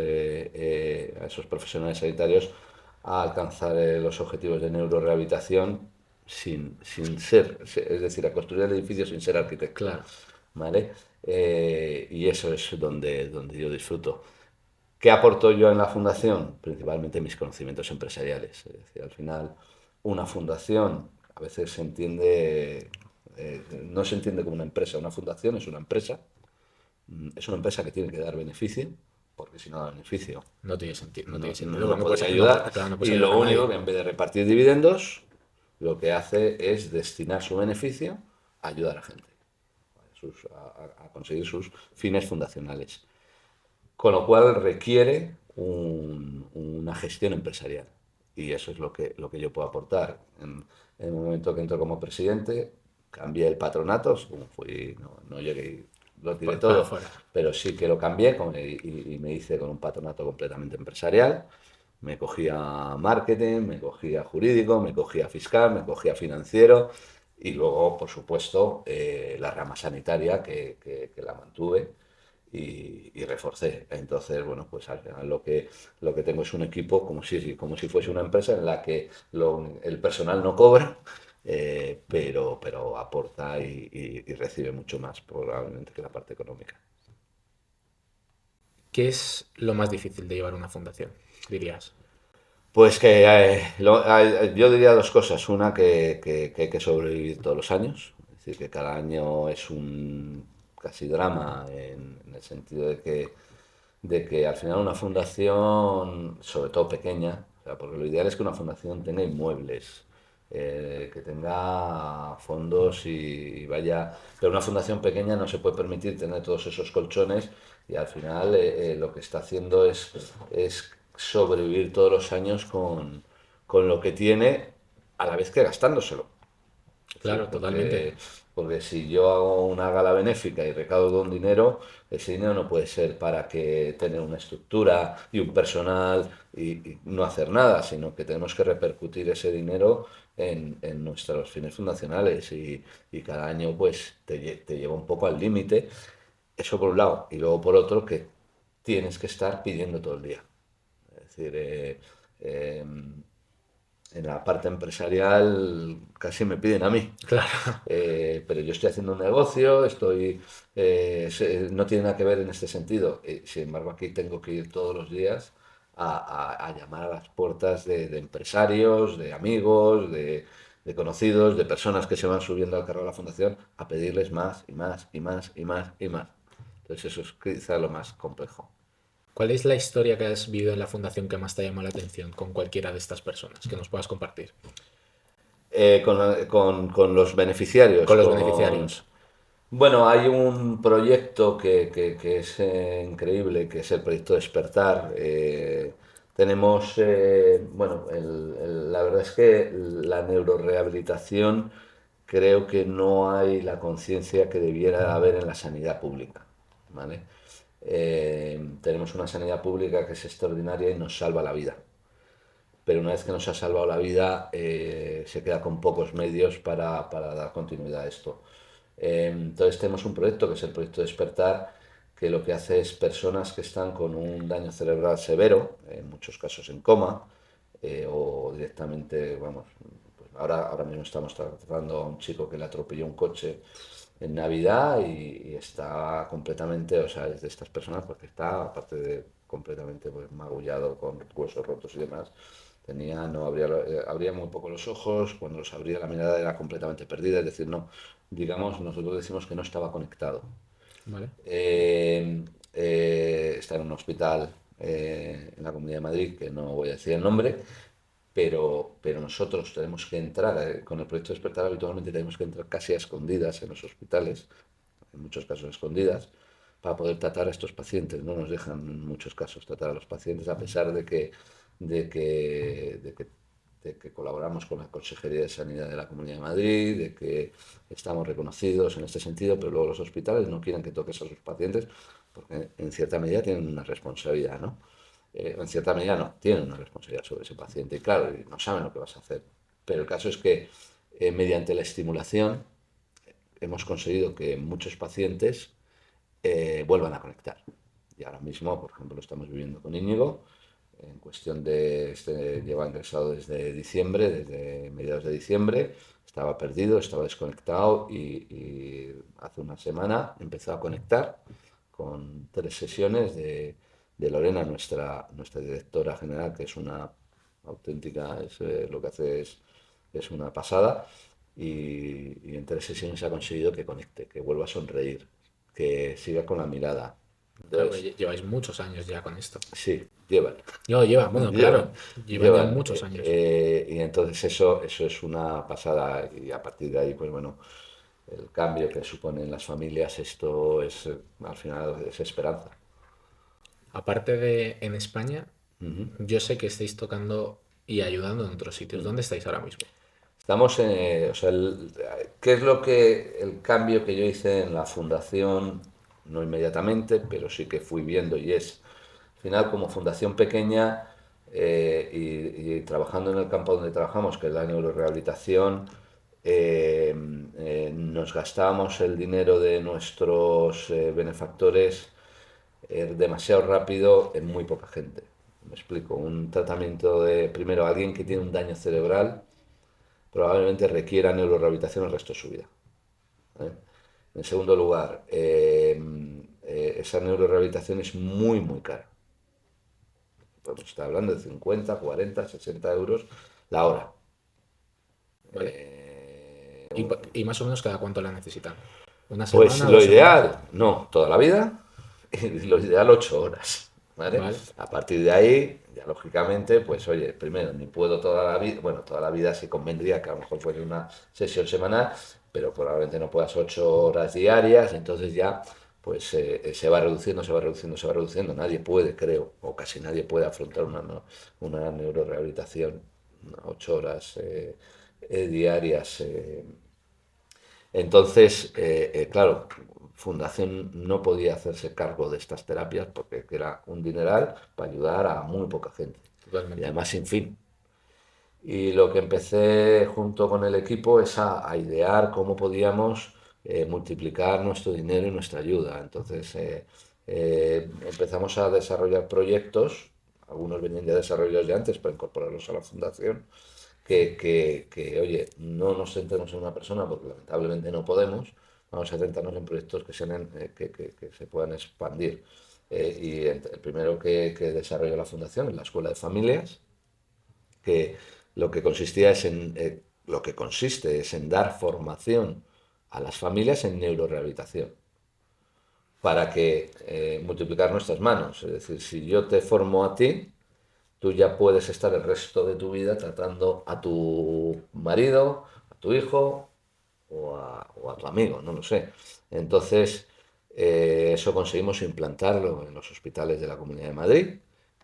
profesionales sanitarios a alcanzar los objetivos de neurorehabilitación sin ser, es decir, a construir el edificio sin ser arquitecto. Claro. ¿Vale? Y eso es donde yo disfruto. ¿Qué aporto yo en la fundación? Principalmente mis conocimientos empresariales. Es decir, al final, una fundación a veces no se entiende como una empresa. Una fundación es una empresa que tiene que dar beneficio, porque si no da beneficio No tiene sentido. no puedes ayudar. Claro, no puedes Y ayudar lo a único nadie. que en vez de repartir dividendos, lo que hace es destinar su beneficio a ayudar a gente, a conseguir sus fines fundacionales. Con lo cual requiere una gestión empresarial. Y eso es lo que yo puedo aportar. En el momento que entro como presidente, cambié el patronato, no llegué y lo tiré Para todo, afuera. pero sí que lo cambié y me hice con un patronato completamente empresarial. Me cogía marketing, me cogía jurídico, me cogía fiscal, me cogía financiero y luego, por supuesto, la rama sanitaria que la mantuve y reforcé. Entonces, bueno, pues al final lo que tengo es un equipo como si fuese una empresa en la que el personal no cobra, pero aporta y recibe mucho más probablemente que la parte económica. ¿Qué es lo más difícil de llevar una fundación, dirías? Pues que yo diría dos cosas. Una, que hay que sobrevivir todos los años. Es decir, que cada año es un casi drama en el sentido de que al final una fundación, sobre todo pequeña, o sea, porque lo ideal es que una fundación tenga inmuebles, que tenga fondos y vaya... Pero una fundación pequeña no se puede permitir tener todos esos colchones y al final lo que está haciendo es sobrevivir todos los años con lo que tiene a la vez que gastándoselo. Claro, Sí, totalmente. porque si yo hago una gala benéfica y recaudo un dinero, ese dinero no puede ser para que tener una estructura y un personal y no hacer nada, sino que tenemos que repercutir ese dinero en nuestros fines fundacionales y cada año pues te lleva un poco al límite. Eso por un lado. Y luego por otro que tienes que estar pidiendo todo el día. Es decir, eh, en la parte empresarial casi me piden a mí. Claro. Pero yo estoy haciendo un negocio, no tiene nada que ver en este sentido. Sin embargo, aquí tengo que ir todos los días a llamar a las puertas de empresarios, de amigos, de conocidos, de personas que se van subiendo al carro de la fundación a pedirles más y más y más y más y más. Entonces eso es quizá lo más complejo. ¿Cuál es la historia que has vivido en la fundación que más te ha llamado la atención con cualquiera de estas personas que nos puedas compartir? Con los beneficiarios. Con los beneficiarios. Bueno, hay un proyecto que es increíble, que es el proyecto Despertar. Tenemos, bueno, la verdad es que la neurorehabilitación creo que no hay la conciencia que debiera haber en la sanidad pública, ¿vale? Tenemos una sanidad pública que es extraordinaria y nos salva la vida. Pero una vez que nos ha salvado la vida, se queda con pocos medios para dar continuidad a esto. Entonces tenemos un proyecto que es el proyecto Despertar, que lo que hace es personas que están con un daño cerebral severo, en muchos casos en coma, o directamente, vamos, pues ahora mismo estamos tratando a un chico que le atropelló un coche en Navidad y está completamente, o sea, es de estas personas porque está, aparte de completamente pues, magullado con huesos rotos y demás, abría muy poco los ojos, cuando los abría la mirada era completamente perdida, es decir, no, digamos, nosotros decimos que no estaba conectado. ¿Vale? Está en un hospital en la Comunidad de Madrid, que no voy a decir el nombre, pero nosotros tenemos que entrar, con el proyecto Despertar habitualmente tenemos que entrar casi a escondidas en los hospitales, en muchos casos a escondidas, para poder tratar a estos pacientes. No nos dejan en muchos casos tratar a los pacientes, a pesar de que colaboramos con la Consejería de Sanidad de la Comunidad de Madrid, de que estamos reconocidos en este sentido, pero luego los hospitales no quieren que toques a sus pacientes porque en cierta medida tienen una responsabilidad, ¿no? En cierta medida no, tienen una responsabilidad sobre ese paciente y claro, no saben lo que vas a hacer. Pero el caso es que mediante la estimulación hemos conseguido que muchos pacientes vuelvan a conectar. Y ahora mismo, por ejemplo, lo estamos viviendo con Íñigo, en cuestión de, lleva ingresado desde diciembre, desde mediados de diciembre, estaba perdido, estaba desconectado y hace una semana empezó a conectar con 3 sesiones de Lorena, nuestra directora general, que es una auténtica, lo que hace es una pasada, y en 3 sesiones ha conseguido que conecte, que vuelva a sonreír, que siga con la mirada. Claro, Entonces, lleváis muchos años ya con esto. sí, llevan. No, bueno, claro, llevan ya muchos años. Y entonces eso es una pasada y a partir de ahí, pues bueno, el cambio que supone en las familias, esto es, al final, es esperanza. Aparte de en España, Ujú. yo sé que estáis tocando y ayudando en otros sitios. ¿Dónde estáis ahora mismo? Estamos en, o sea, ¿qué es el cambio que yo hice en la fundación? No inmediatamente, pero sí que fui viendo y es, al final, como fundación pequeña y trabajando en el campo donde trabajamos, que es la neurorehabilitación, nos gastábamos el dinero de nuestros benefactores demasiado rápido en muy poca gente. Me explico, un tratamiento de, primero, alguien que tiene un daño cerebral probablemente requiera neurorehabilitación el resto de su vida. ¿Vale? En segundo lugar, esa neurorehabilitación es muy, muy cara. Podemos estar hablando de 50, 40, 60 euros la hora. Vale. ¿Y más o menos cada cuánto la necesitan? ¿Una Pues semana? lo 2 semanas? ideal, no, toda la vida, y lo ideal 8 horas. ¿Vale? Vale. A partir de ahí, ya lógicamente, pues oye, primero, ni puedo toda la vida, bueno, toda la vida sí convendría que a lo mejor fuera una sesión semanal, pero probablemente no puedas 8 horas diarias, entonces ya pues se va reduciendo, se va reduciendo, se va reduciendo. Nadie puede, creo, o casi nadie puede afrontar una neurorehabilitación 8 horas diarias. Entonces, claro, Fundación no podía hacerse cargo de estas terapias porque era un dineral para ayudar a muy poca gente. Totalmente. Y además sin fin. Y lo que empecé junto con el equipo es a idear cómo podíamos multiplicar nuestro dinero y nuestra ayuda. Entonces empezamos a desarrollar proyectos, algunos venían ya desarrollados ya antes para incorporarlos a la fundación, oye, no nos centremos en una persona porque lamentablemente no podemos, vamos a centrarnos en proyectos que se puedan expandir. El primero que desarrolló la fundación es la Escuela de Familias, que lo que consiste es en dar formación a las familias en neurorehabilitación para que multiplicar nuestras manos. Es decir, si yo te formo a ti, tú ya puedes estar el resto de tu vida tratando a tu marido, a tu hijo o a tu amigo, no lo sé. Entonces, eso conseguimos implantarlo en los hospitales de la Comunidad de Madrid.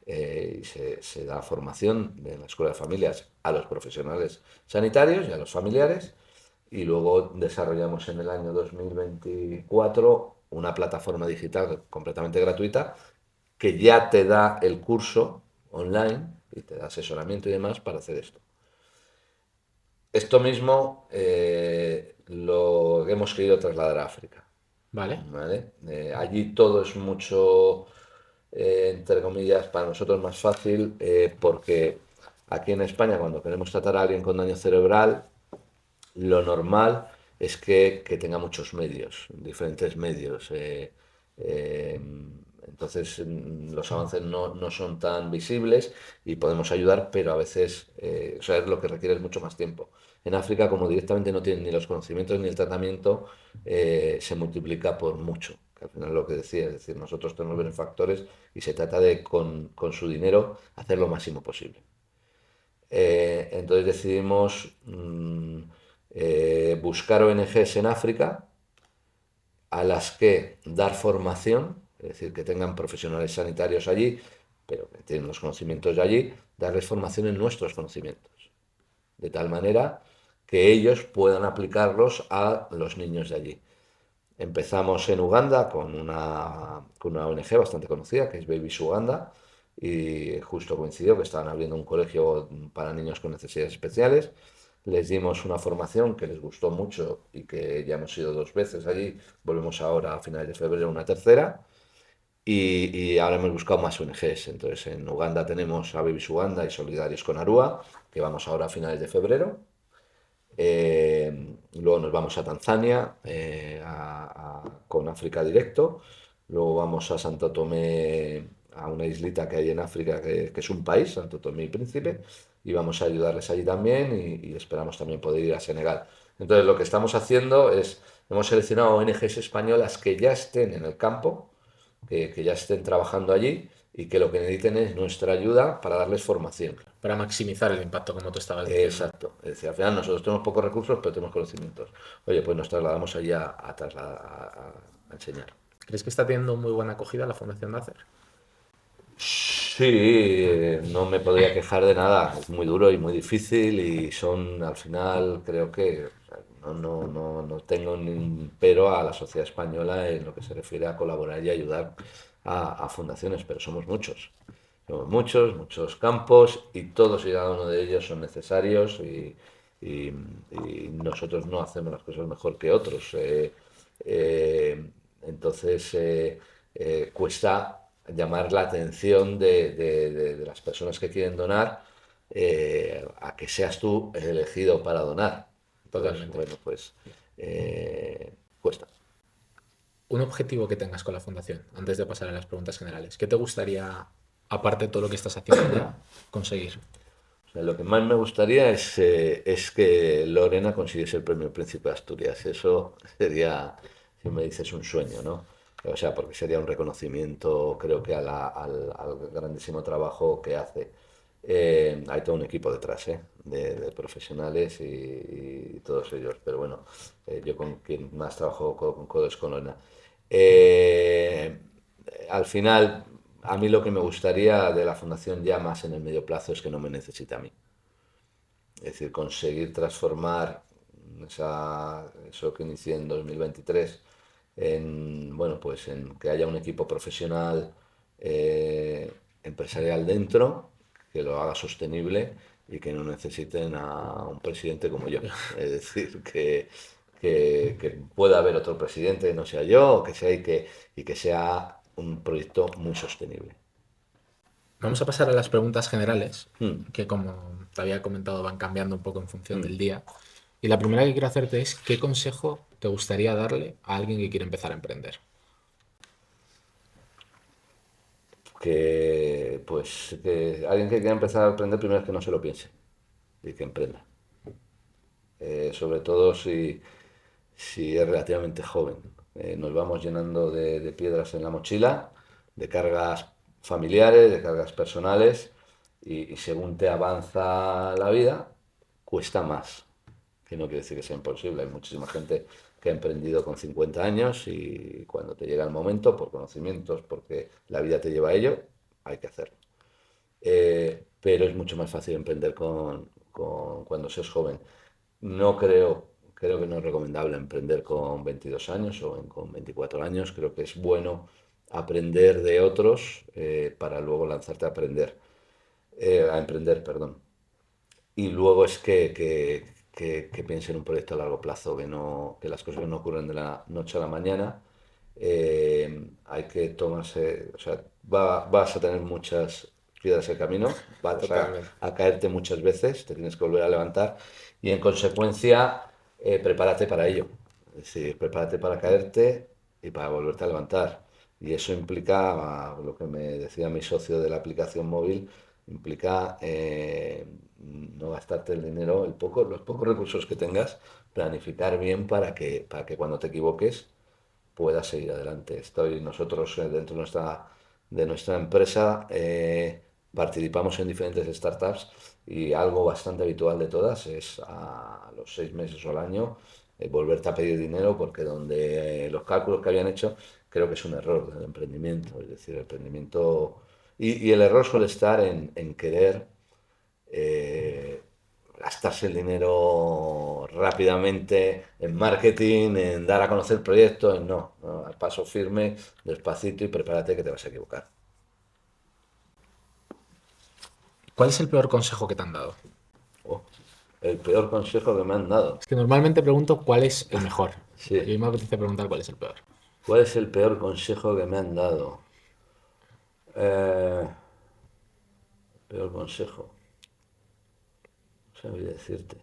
Y se da formación en la Escuela de Familias a los profesionales sanitarios y a los familiares, y luego desarrollamos en el año 2024 una plataforma digital completamente gratuita que ya te da el curso online y te da asesoramiento y demás para hacer esto. Esto mismo lo hemos querido trasladar a África. Vale. ¿Vale? Allí todo es mucho, entre comillas, para nosotros más fácil, porque aquí en España, cuando queremos tratar a alguien con daño cerebral, lo normal es que tenga muchos medios, diferentes medios. Entonces los avances no son tan visibles y podemos ayudar, pero a veces o sea, lo que requiere es mucho más tiempo. En África, como directamente no tienen ni los conocimientos ni el tratamiento, se multiplica por mucho. que al final es lo que decía, es decir, nosotros tenemos benefactores y se trata de con su dinero hacer lo máximo posible. Entonces decidimos buscar ONGs en África a las que dar formación, es decir, que tengan profesionales sanitarios allí, pero que tienen los conocimientos de allí, darles formación en nuestros conocimientos, de tal manera que ellos puedan aplicarlos a los niños de allí. Empezamos en Uganda con una ONG bastante conocida, que es Babies Uganda, y justo coincidió que estaban abriendo un colegio para niños con necesidades especiales. Les dimos una formación que les gustó mucho y que ya hemos ido 2 veces allí, volvemos ahora a finales de febrero una tercera, y ahora hemos buscado más ONGs. Entonces en Uganda tenemos a Babies Uganda y Solidarios con Arua, que vamos ahora a finales de febrero. Luego nos vamos a Tanzania con África Directo. Luego vamos a Santo Tomé, a una islita que hay en África que es un país, Santo Tomé y Príncipe, y vamos a ayudarles allí también y esperamos también poder ir a Senegal. Entonces lo que estamos haciendo es, hemos seleccionado ONGs españolas que ya estén en el campo, que ya estén trabajando allí y que lo que necesiten es nuestra ayuda para darles formación. Para maximizar el impacto, como tú estabas diciendo. Exacto. Es decir, al final nosotros tenemos pocos recursos, pero tenemos conocimientos. Oye, pues nos trasladamos allí a enseñar. ¿Crees que está teniendo muy buena acogida la Fundación Nacer? Sí, no me podría quejar de nada. Es muy duro y muy difícil y son, al final, creo que no tengo ni un pero a la sociedad española en lo que se refiere a colaborar y ayudar a fundaciones, pero somos muchos. Somos muchos campos y todos y cada uno de ellos son necesarios y nosotros no hacemos las cosas mejor que otros. Entonces cuesta llamar la atención de las personas que quieren donar a que seas tú el elegido para donar. Entonces, Totalmente. bueno, pues cuesta. Un objetivo que tengas con la Fundación, antes de pasar a las preguntas generales. ¿Qué te gustaría, aparte de todo lo que estás haciendo ya, conseguir? O sea, lo que más me gustaría es que Lorena consiguiese el premio Príncipe de Asturias. Eso sería, si me dices, un sueño, ¿no? O sea, porque sería un reconocimiento, creo que al grandísimo trabajo que hace. Hay todo un equipo detrás, de profesionales y todos ellos. Pero bueno, yo con quien más trabajo con codo es con Lorena. Eh, Al final, a mí lo que me gustaría de la fundación ya más en el medio plazo es que no me necesite a mí. Es decir, conseguir transformar eso que inicié en 2023 bueno, pues en que haya un equipo profesional empresarial dentro, que lo haga sostenible y que no necesiten a un presidente como yo. Es decir, que pueda haber otro presidente, no sea yo, que sea y que sea un proyecto muy sostenible. Vamos a pasar a las preguntas generales, Mm. que como te había comentado van cambiando un poco en función del día. Y la primera que quiero hacerte es, ¿qué consejo te gustaría darle a alguien que quiere empezar a emprender? Que alguien que quiera empezar a emprender, primero es que no se lo piense y que emprenda. Sobre todo si es relativamente joven. Nos vamos llenando de piedras en la mochila, de cargas familiares, de cargas personales, y según te avanza la vida, cuesta más. Que no quiere decir que sea imposible. Hay muchísima gente que ha emprendido con 50 años y cuando te llega el momento, por conocimientos, porque la vida te lleva a ello, hay que hacerlo. Pero es mucho más fácil emprender cuando seas joven. Creo que no es recomendable emprender con 22 años o con 24 años. Creo que es bueno aprender de otros para luego lanzarte a emprender, perdón. Y luego es que piense en un proyecto a largo plazo, que las cosas no ocurren de la noche a la mañana. Hay que tomarse, o sea, vas a tener muchas piedras en el camino, vas Totalmente. a caerte muchas veces, te tienes que volver a levantar y en consecuencia prepárate para ello. Es decir, prepárate para caerte y para volverte a levantar. Y eso implica, lo que me decía mi socio de la aplicación móvil, implica no gastarte el dinero, los pocos recursos que tengas, planificar bien para que cuando te equivoques pueda seguir adelante. Nosotros dentro de nuestra empresa participamos en diferentes startups y algo bastante habitual de todas es a los 6 meses o al año volverte a pedir dinero porque donde los cálculos que habían hecho creo que es un error del emprendimiento. Es decir, el emprendimiento... Y el error suele estar en querer gastarse el dinero rápidamente en marketing, en dar a conocer proyectos, no, al paso firme, despacito y prepárate que te vas a equivocar. ¿Cuál es el peor consejo que te han dado? Oh, el peor consejo que me han dado. Es que normalmente pregunto cuál es el mejor. Sí. Y me apetece preguntar cuál es el peor. ¿Cuál es el peor consejo que me han dado? Peor consejo. No sabría decirte.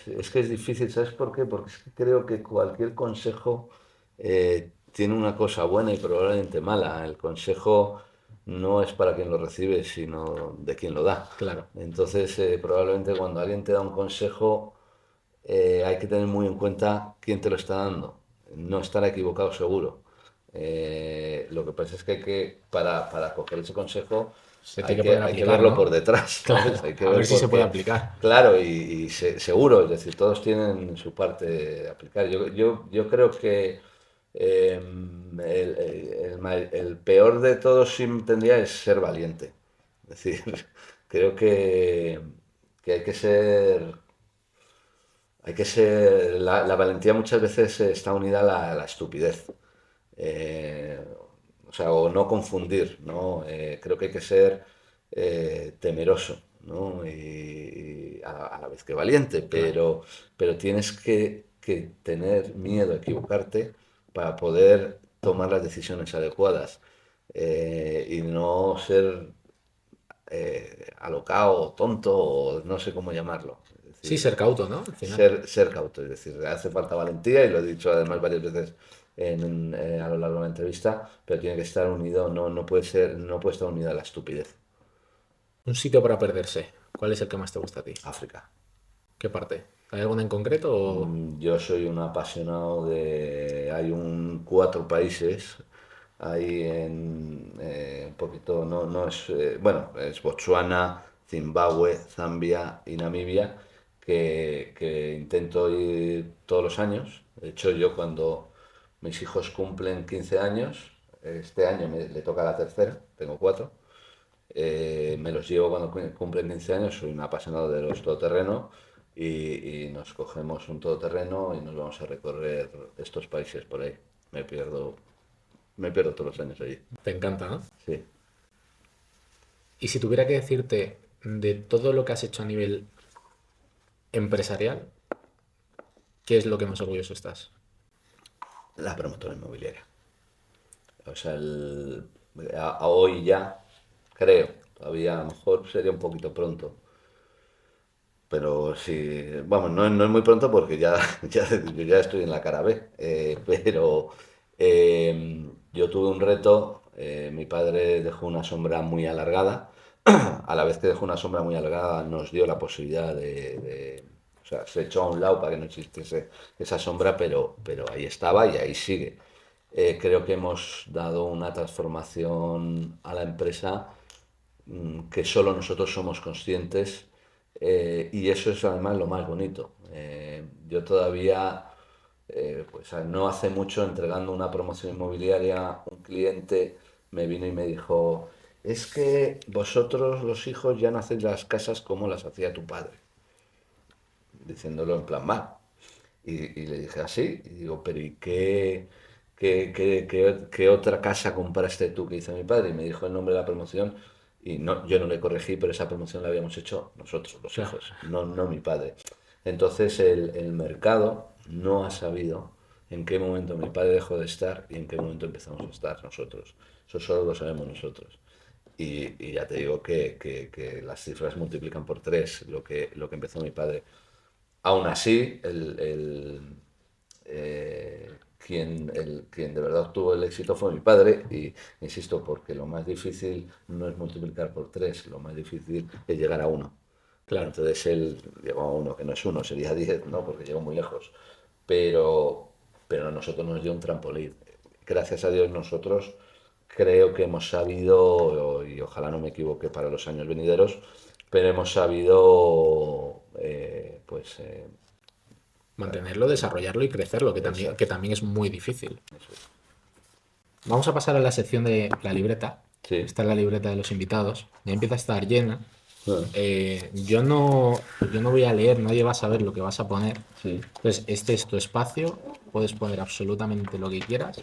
Es que es difícil, ¿sabes por qué? Porque es que creo que cualquier consejo tiene una cosa buena y probablemente mala. El consejo no es para quien lo recibe, sino de quien lo da. Claro. Entonces, probablemente cuando alguien te da un consejo, hay que tener muy en cuenta quién te lo está dando. No estará equivocado seguro. Lo que pasa es que para coger ese consejo Se tiene que poder hay que aplicar, verlo ¿no? por detrás. Claro, ¿Sabes? Hay que a ver si se por puede qué. aplicar. Claro, y seguro, es decir, todos tienen su parte de aplicar. Yo creo que el peor de todos sí tendría es ser valiente. Es decir, creo que la valentía muchas veces está unida a la estupidez. O sea, o no confundir, ¿no? Creo que hay que ser temeroso, ¿no? Y a la vez que valiente, pero tienes que tener miedo a equivocarte para poder tomar las decisiones adecuadas y no ser alocado o tonto o no sé cómo llamarlo. Es Sí, decir, ser cauto, ¿no? Al final. ser cauto, es decir, hace falta valentía y lo he dicho además varias veces a lo largo de la entrevista, pero tiene que estar unido, no puede estar unido a la estupidez. Un sitio para perderse. ¿Cuál es el que más te gusta a ti? África. ¿Qué parte? ¿Hay alguna en concreto o...? Yo soy un apasionado hay 4 países, hay un poquito, no es, bueno, es Botsuana, Zimbabue, Zambia y Namibia, que intento ir todos los años. De hecho, yo cuando mis hijos cumplen 15 años, este año le toca la tercera, tengo 4, me los llevo cuando cumplen 15 años, soy un apasionado de los todoterrenos y nos cogemos un todoterreno y nos vamos a recorrer estos países por ahí. Me pierdo todos los años allí. Te encanta, ¿no? Sí. Y si tuviera que decirte de todo lo que has hecho a nivel empresarial, ¿qué es lo que más orgulloso estás? La promotora inmobiliaria. O sea, a hoy ya, creo, todavía a lo mejor sería un poquito pronto. Pero sí, vamos, no es muy pronto porque yo ya estoy en la cara B. Pero yo tuve un reto, mi padre dejó una sombra muy alargada. A la vez que dejó una sombra muy alargada, nos dio la posibilidad o sea, se echó a un lado para que no existiese esa sombra, pero ahí estaba y ahí sigue. Creo que hemos dado una transformación a la empresa que solo nosotros somos conscientes y eso es además lo más bonito. Yo todavía, pues no hace mucho, entregando una promoción inmobiliaria, un cliente me vino y me dijo, es que vosotros los hijos ya no hacéis las casas como las hacía tu padre, diciéndolo en plan mal. Y le dije así, y digo, pero ¿y qué otra casa compraste tú que hizo mi padre? Y me dijo el nombre de la promoción y no, yo no le corregí, pero esa promoción la habíamos hecho nosotros, los hijos, no mi padre. Entonces el mercado no ha sabido en qué momento mi padre dejó de estar y en qué momento empezamos a estar nosotros. Eso solo lo sabemos nosotros. Y ya te digo que las cifras multiplican por 3 lo que empezó mi padre. Aún así, quien de verdad obtuvo el éxito fue mi padre y insisto, porque lo más difícil no es multiplicar por 3, lo más difícil es llegar a 1. Claro. Entonces él llegó a 1, que no es 1, sería 10, ¿no? Porque llegó muy lejos. Pero pero a nosotros nos dio un trampolín. Gracias a Dios nosotros creo que hemos sabido, y ojalá no me equivoque para los años venideros, pero hemos sabido Mantenerlo, desarrollarlo y crecerlo, que también es muy difícil. Vamos a pasar a la sección de la libreta. Sí. Esta es la libreta de los invitados. Ya empieza a estar llena. Ah. Yo no voy a leer, nadie va a saber lo que vas a poner. Sí. Entonces, este es tu espacio. Puedes poner absolutamente lo que quieras.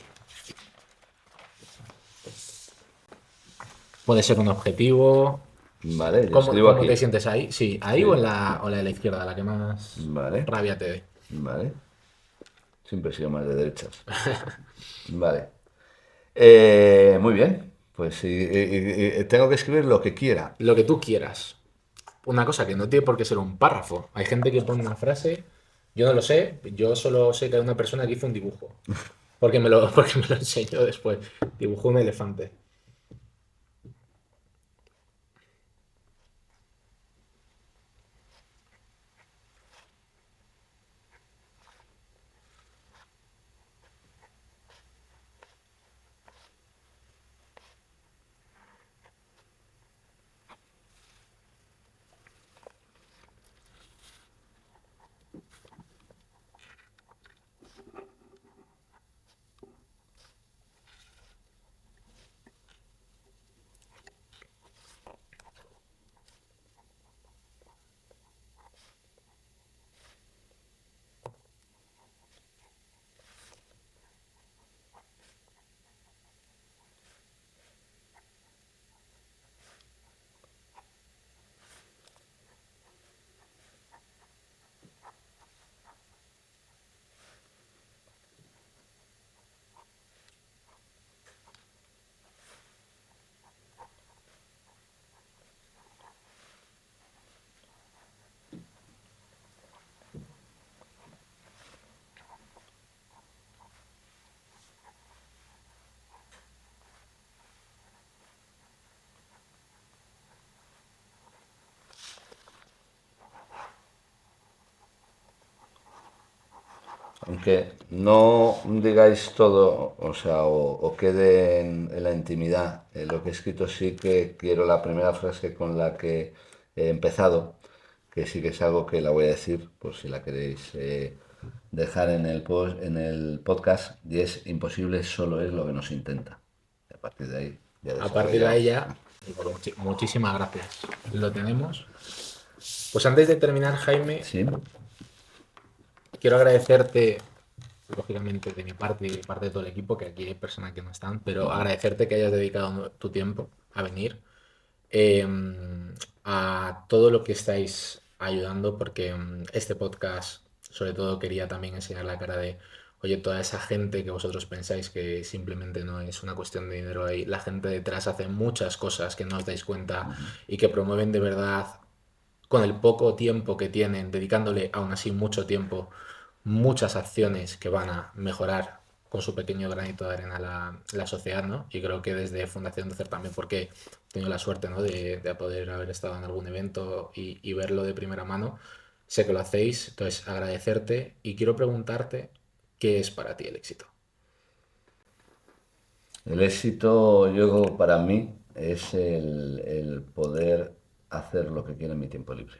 Puede ser un objetivo. Vale, yo ¿Cómo escribo aquí. te sientes ahí? Sí, ahí Sí. o en la de la izquierda, la que más Vale. rabia te dé. Vale. Siempre he sido más de derechas. Vale. Muy bien. Pues tengo que escribir lo que quiera. Lo que tú quieras. Una cosa que no tiene por qué ser un párrafo. Hay gente que pone una frase. Yo no lo sé. Yo solo sé que hay una persona que hizo un dibujo. Porque me lo enseñó después. Dibujó un elefante. Aunque no digáis todo, o sea, o quede en la intimidad, lo que he escrito sí que quiero la primera frase con la que he empezado, que sí que es algo que la voy a decir, por si la queréis dejar en en el podcast, y es: imposible solo es lo que no se intenta. Y a partir de ahí ya A partir de desarrollamos. ahí ya. Muchísimas gracias. Lo tenemos. Pues antes de terminar, Jaime, Sí, quiero agradecerte, lógicamente, de mi parte y de parte de todo el equipo, que aquí hay personas que no están, pero agradecerte que hayas dedicado tu tiempo a venir, eh, a todo lo que estáis ayudando, porque este podcast, sobre todo, quería también enseñar la cara de, oye, toda esa gente que vosotros pensáis que simplemente no es una cuestión de dinero ahí, la gente detrás hace muchas cosas que no os dais cuenta y que promueven de verdad con el poco tiempo que tienen, dedicándole aún así mucho tiempo, muchas acciones que van a mejorar con su pequeño granito de arena la sociedad, ¿no? Y creo que desde Fundación Docer también, porque he tenido la suerte, ¿no? de poder haber estado en algún evento y verlo de primera mano, sé que lo hacéis, entonces agradecerte y quiero preguntarte qué es para ti el éxito. el éxito, yo para mí, es el poder hacer lo que quiero en mi tiempo libre.